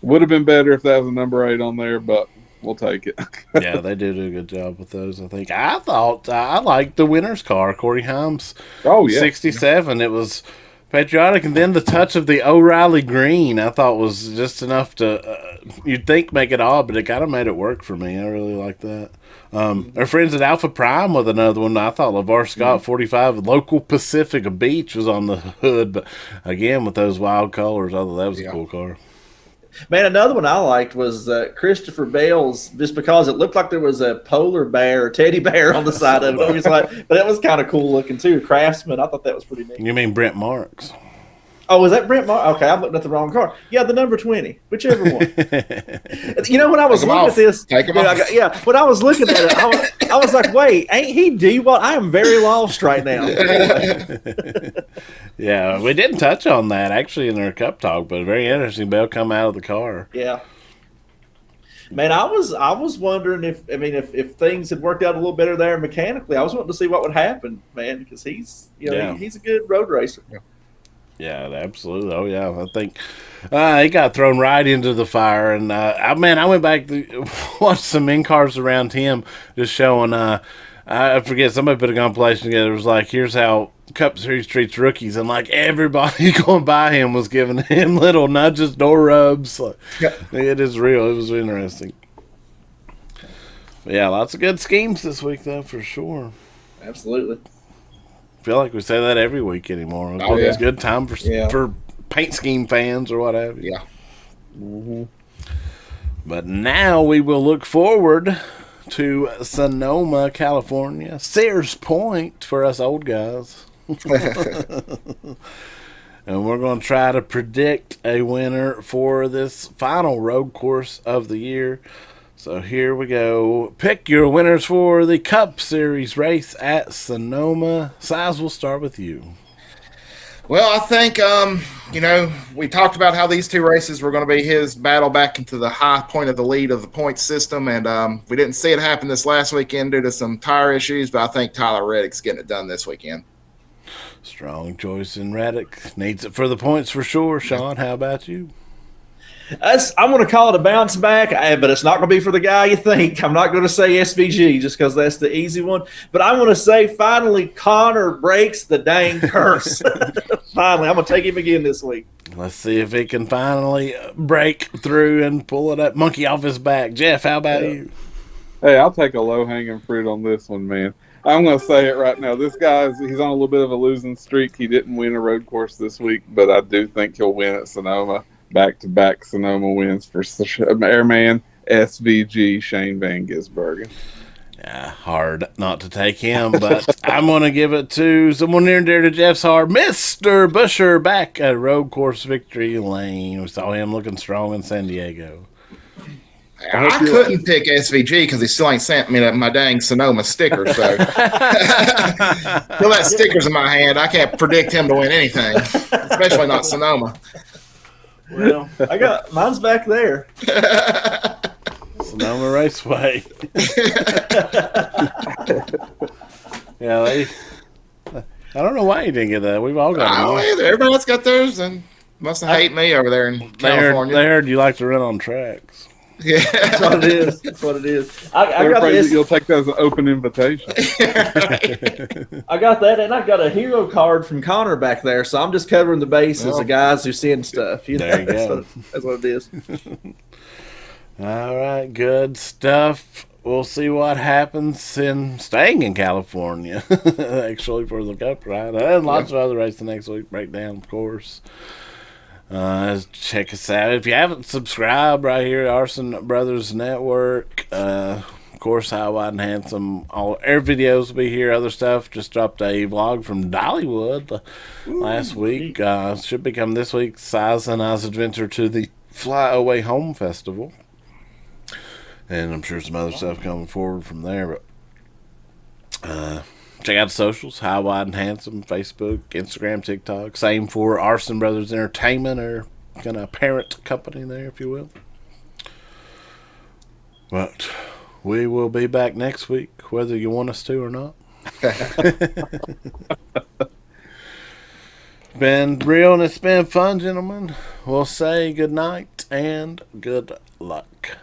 Speaker 2: would have been better if that was a number 8 on there, but we'll take it.
Speaker 1: Yeah, they do a good job with those, I think. I thought I liked the winner's car, Corey Heim's 67. It was patriotic, and then the touch of the O'Reilly green I thought was just enough to, you'd think, make it odd, but it kind of made it work for me. I really like that. Our friends at Alpha Prime with another one. I thought LeVar Scott 45 Local Pacific Beach was on the hood, but again, with those wild colors, I thought that was a cool car.
Speaker 3: Man, another one I liked was Christopher Bell's, just because it looked like there was a polar bear or teddy bear on the side of it. But it was kind of cool looking too. Craftsman, I thought that was pretty neat.
Speaker 1: You mean Brent Marks?
Speaker 3: Oh, was that Brent Marks? Okay, I'm looking at the wrong car. Yeah, the number 20, whichever one. You know, when I was looking at this, when I was looking at it, I was like, wait, ain't he D-Wall? I am very lost right now.
Speaker 1: Yeah, we didn't touch on that actually in our cup talk, but very interesting. Bell come out of the car.
Speaker 3: Yeah. Man, I was wondering if things had worked out a little better there mechanically. I was wanting to see what would happen, man, because he's he's a good road racer.
Speaker 1: Yeah, absolutely. Oh, yeah. I think he got thrown right into the fire. And, I went back to watch some in-cars around him just showing, I forget, somebody put a compilation together. It was like, here's how Cup Series treats rookies. And, like, everybody going by him was giving him little nudges, door rubs. Like, it is real. It was interesting. But yeah, lots of good schemes this week, though, for sure.
Speaker 3: Absolutely.
Speaker 1: I feel like we say that every week anymore. It's a good time for paint scheme fans or what have you.
Speaker 4: Yeah.
Speaker 1: Mm-hmm. But now we will look forward to Sonoma, California. Sears Point for us old guys. And we're going to try to predict a winner for this final road course of the year. So here we go. Pick your winners for the Cup Series race at Sonoma. Size, we'll start with you.
Speaker 4: Well, I think, we talked about how these two races were going to be his battle back into the high point of the lead of the point system, and we didn't see it happen this last weekend due to some tire issues, but I think Tyler Reddick's getting it done this weekend.
Speaker 1: Strong choice in Reddick. Needs it for the points for sure. Sean, how about you?
Speaker 3: I'm going to call it a bounce back, but it's not going to be for the guy you think. I'm not going to say SVG just because that's the easy one. But I'm going to say finally Connor breaks the dang curse. Finally, I'm gonna take him again this week.
Speaker 1: Let's see if he can finally break through and pull that monkey off his back. Jeff, how about you?
Speaker 2: Hey, I'll take a low-hanging fruit on this one, man. I'm going to say it right now. This he's on a little bit of a losing streak. He didn't win a road course this week, but I do think he'll win at Sonoma. Back-to-back Sonoma wins for Airman SVG Shane Van Gisbergen.
Speaker 1: Yeah, hard not to take him, but I'm going to give it to someone near and dear to Jeff's heart, Mr. Busher, back at road course victory lane. We saw him looking strong in San Diego.
Speaker 4: I couldn't pick SVG because he still ain't sent me my dang Sonoma sticker. So, still got stickers in my hand. I can't predict him to win anything, especially not Sonoma.
Speaker 3: Well, mine's back there.
Speaker 1: Sonoma Raceway. Yeah, I don't know why you didn't get that. We've all got
Speaker 4: I don't either. Everybody else got theirs and must have hate me over there in California.
Speaker 1: They heard you like to run on tracks.
Speaker 4: Yeah.
Speaker 3: That's what it is. That's what it is. I
Speaker 2: They're
Speaker 3: got
Speaker 2: afraid
Speaker 3: this.
Speaker 2: that you'll take that as an open invitation.
Speaker 3: I got that, and I got a hero card from Connor back there, so I'm just covering the bases of guys who send stuff.
Speaker 1: There you go.
Speaker 3: That's what it is.
Speaker 1: All right, good stuff. We'll see what happens staying in California, actually, for the Cup ride. And lots of other races next week. Breakdown, of course. Check us out. If you haven't subscribed right here, Arson Brothers Network. Of course, High, Wide, and Handsome. All air videos will be here. Other stuff. Just dropped a vlog from Dollywood last week. Should be coming this week. Size and I's adventure to the Fly Away Home Festival. And I'm sure some other stuff coming forward from there. But check out the socials, High, Wide, and Handsome, Facebook, Instagram, TikTok. Same for Arson Brothers Entertainment, or kind of parent company there, if you will. But we will be back next week, whether you want us to or not. Been real and it's been fun, gentlemen. We'll say good night and good luck.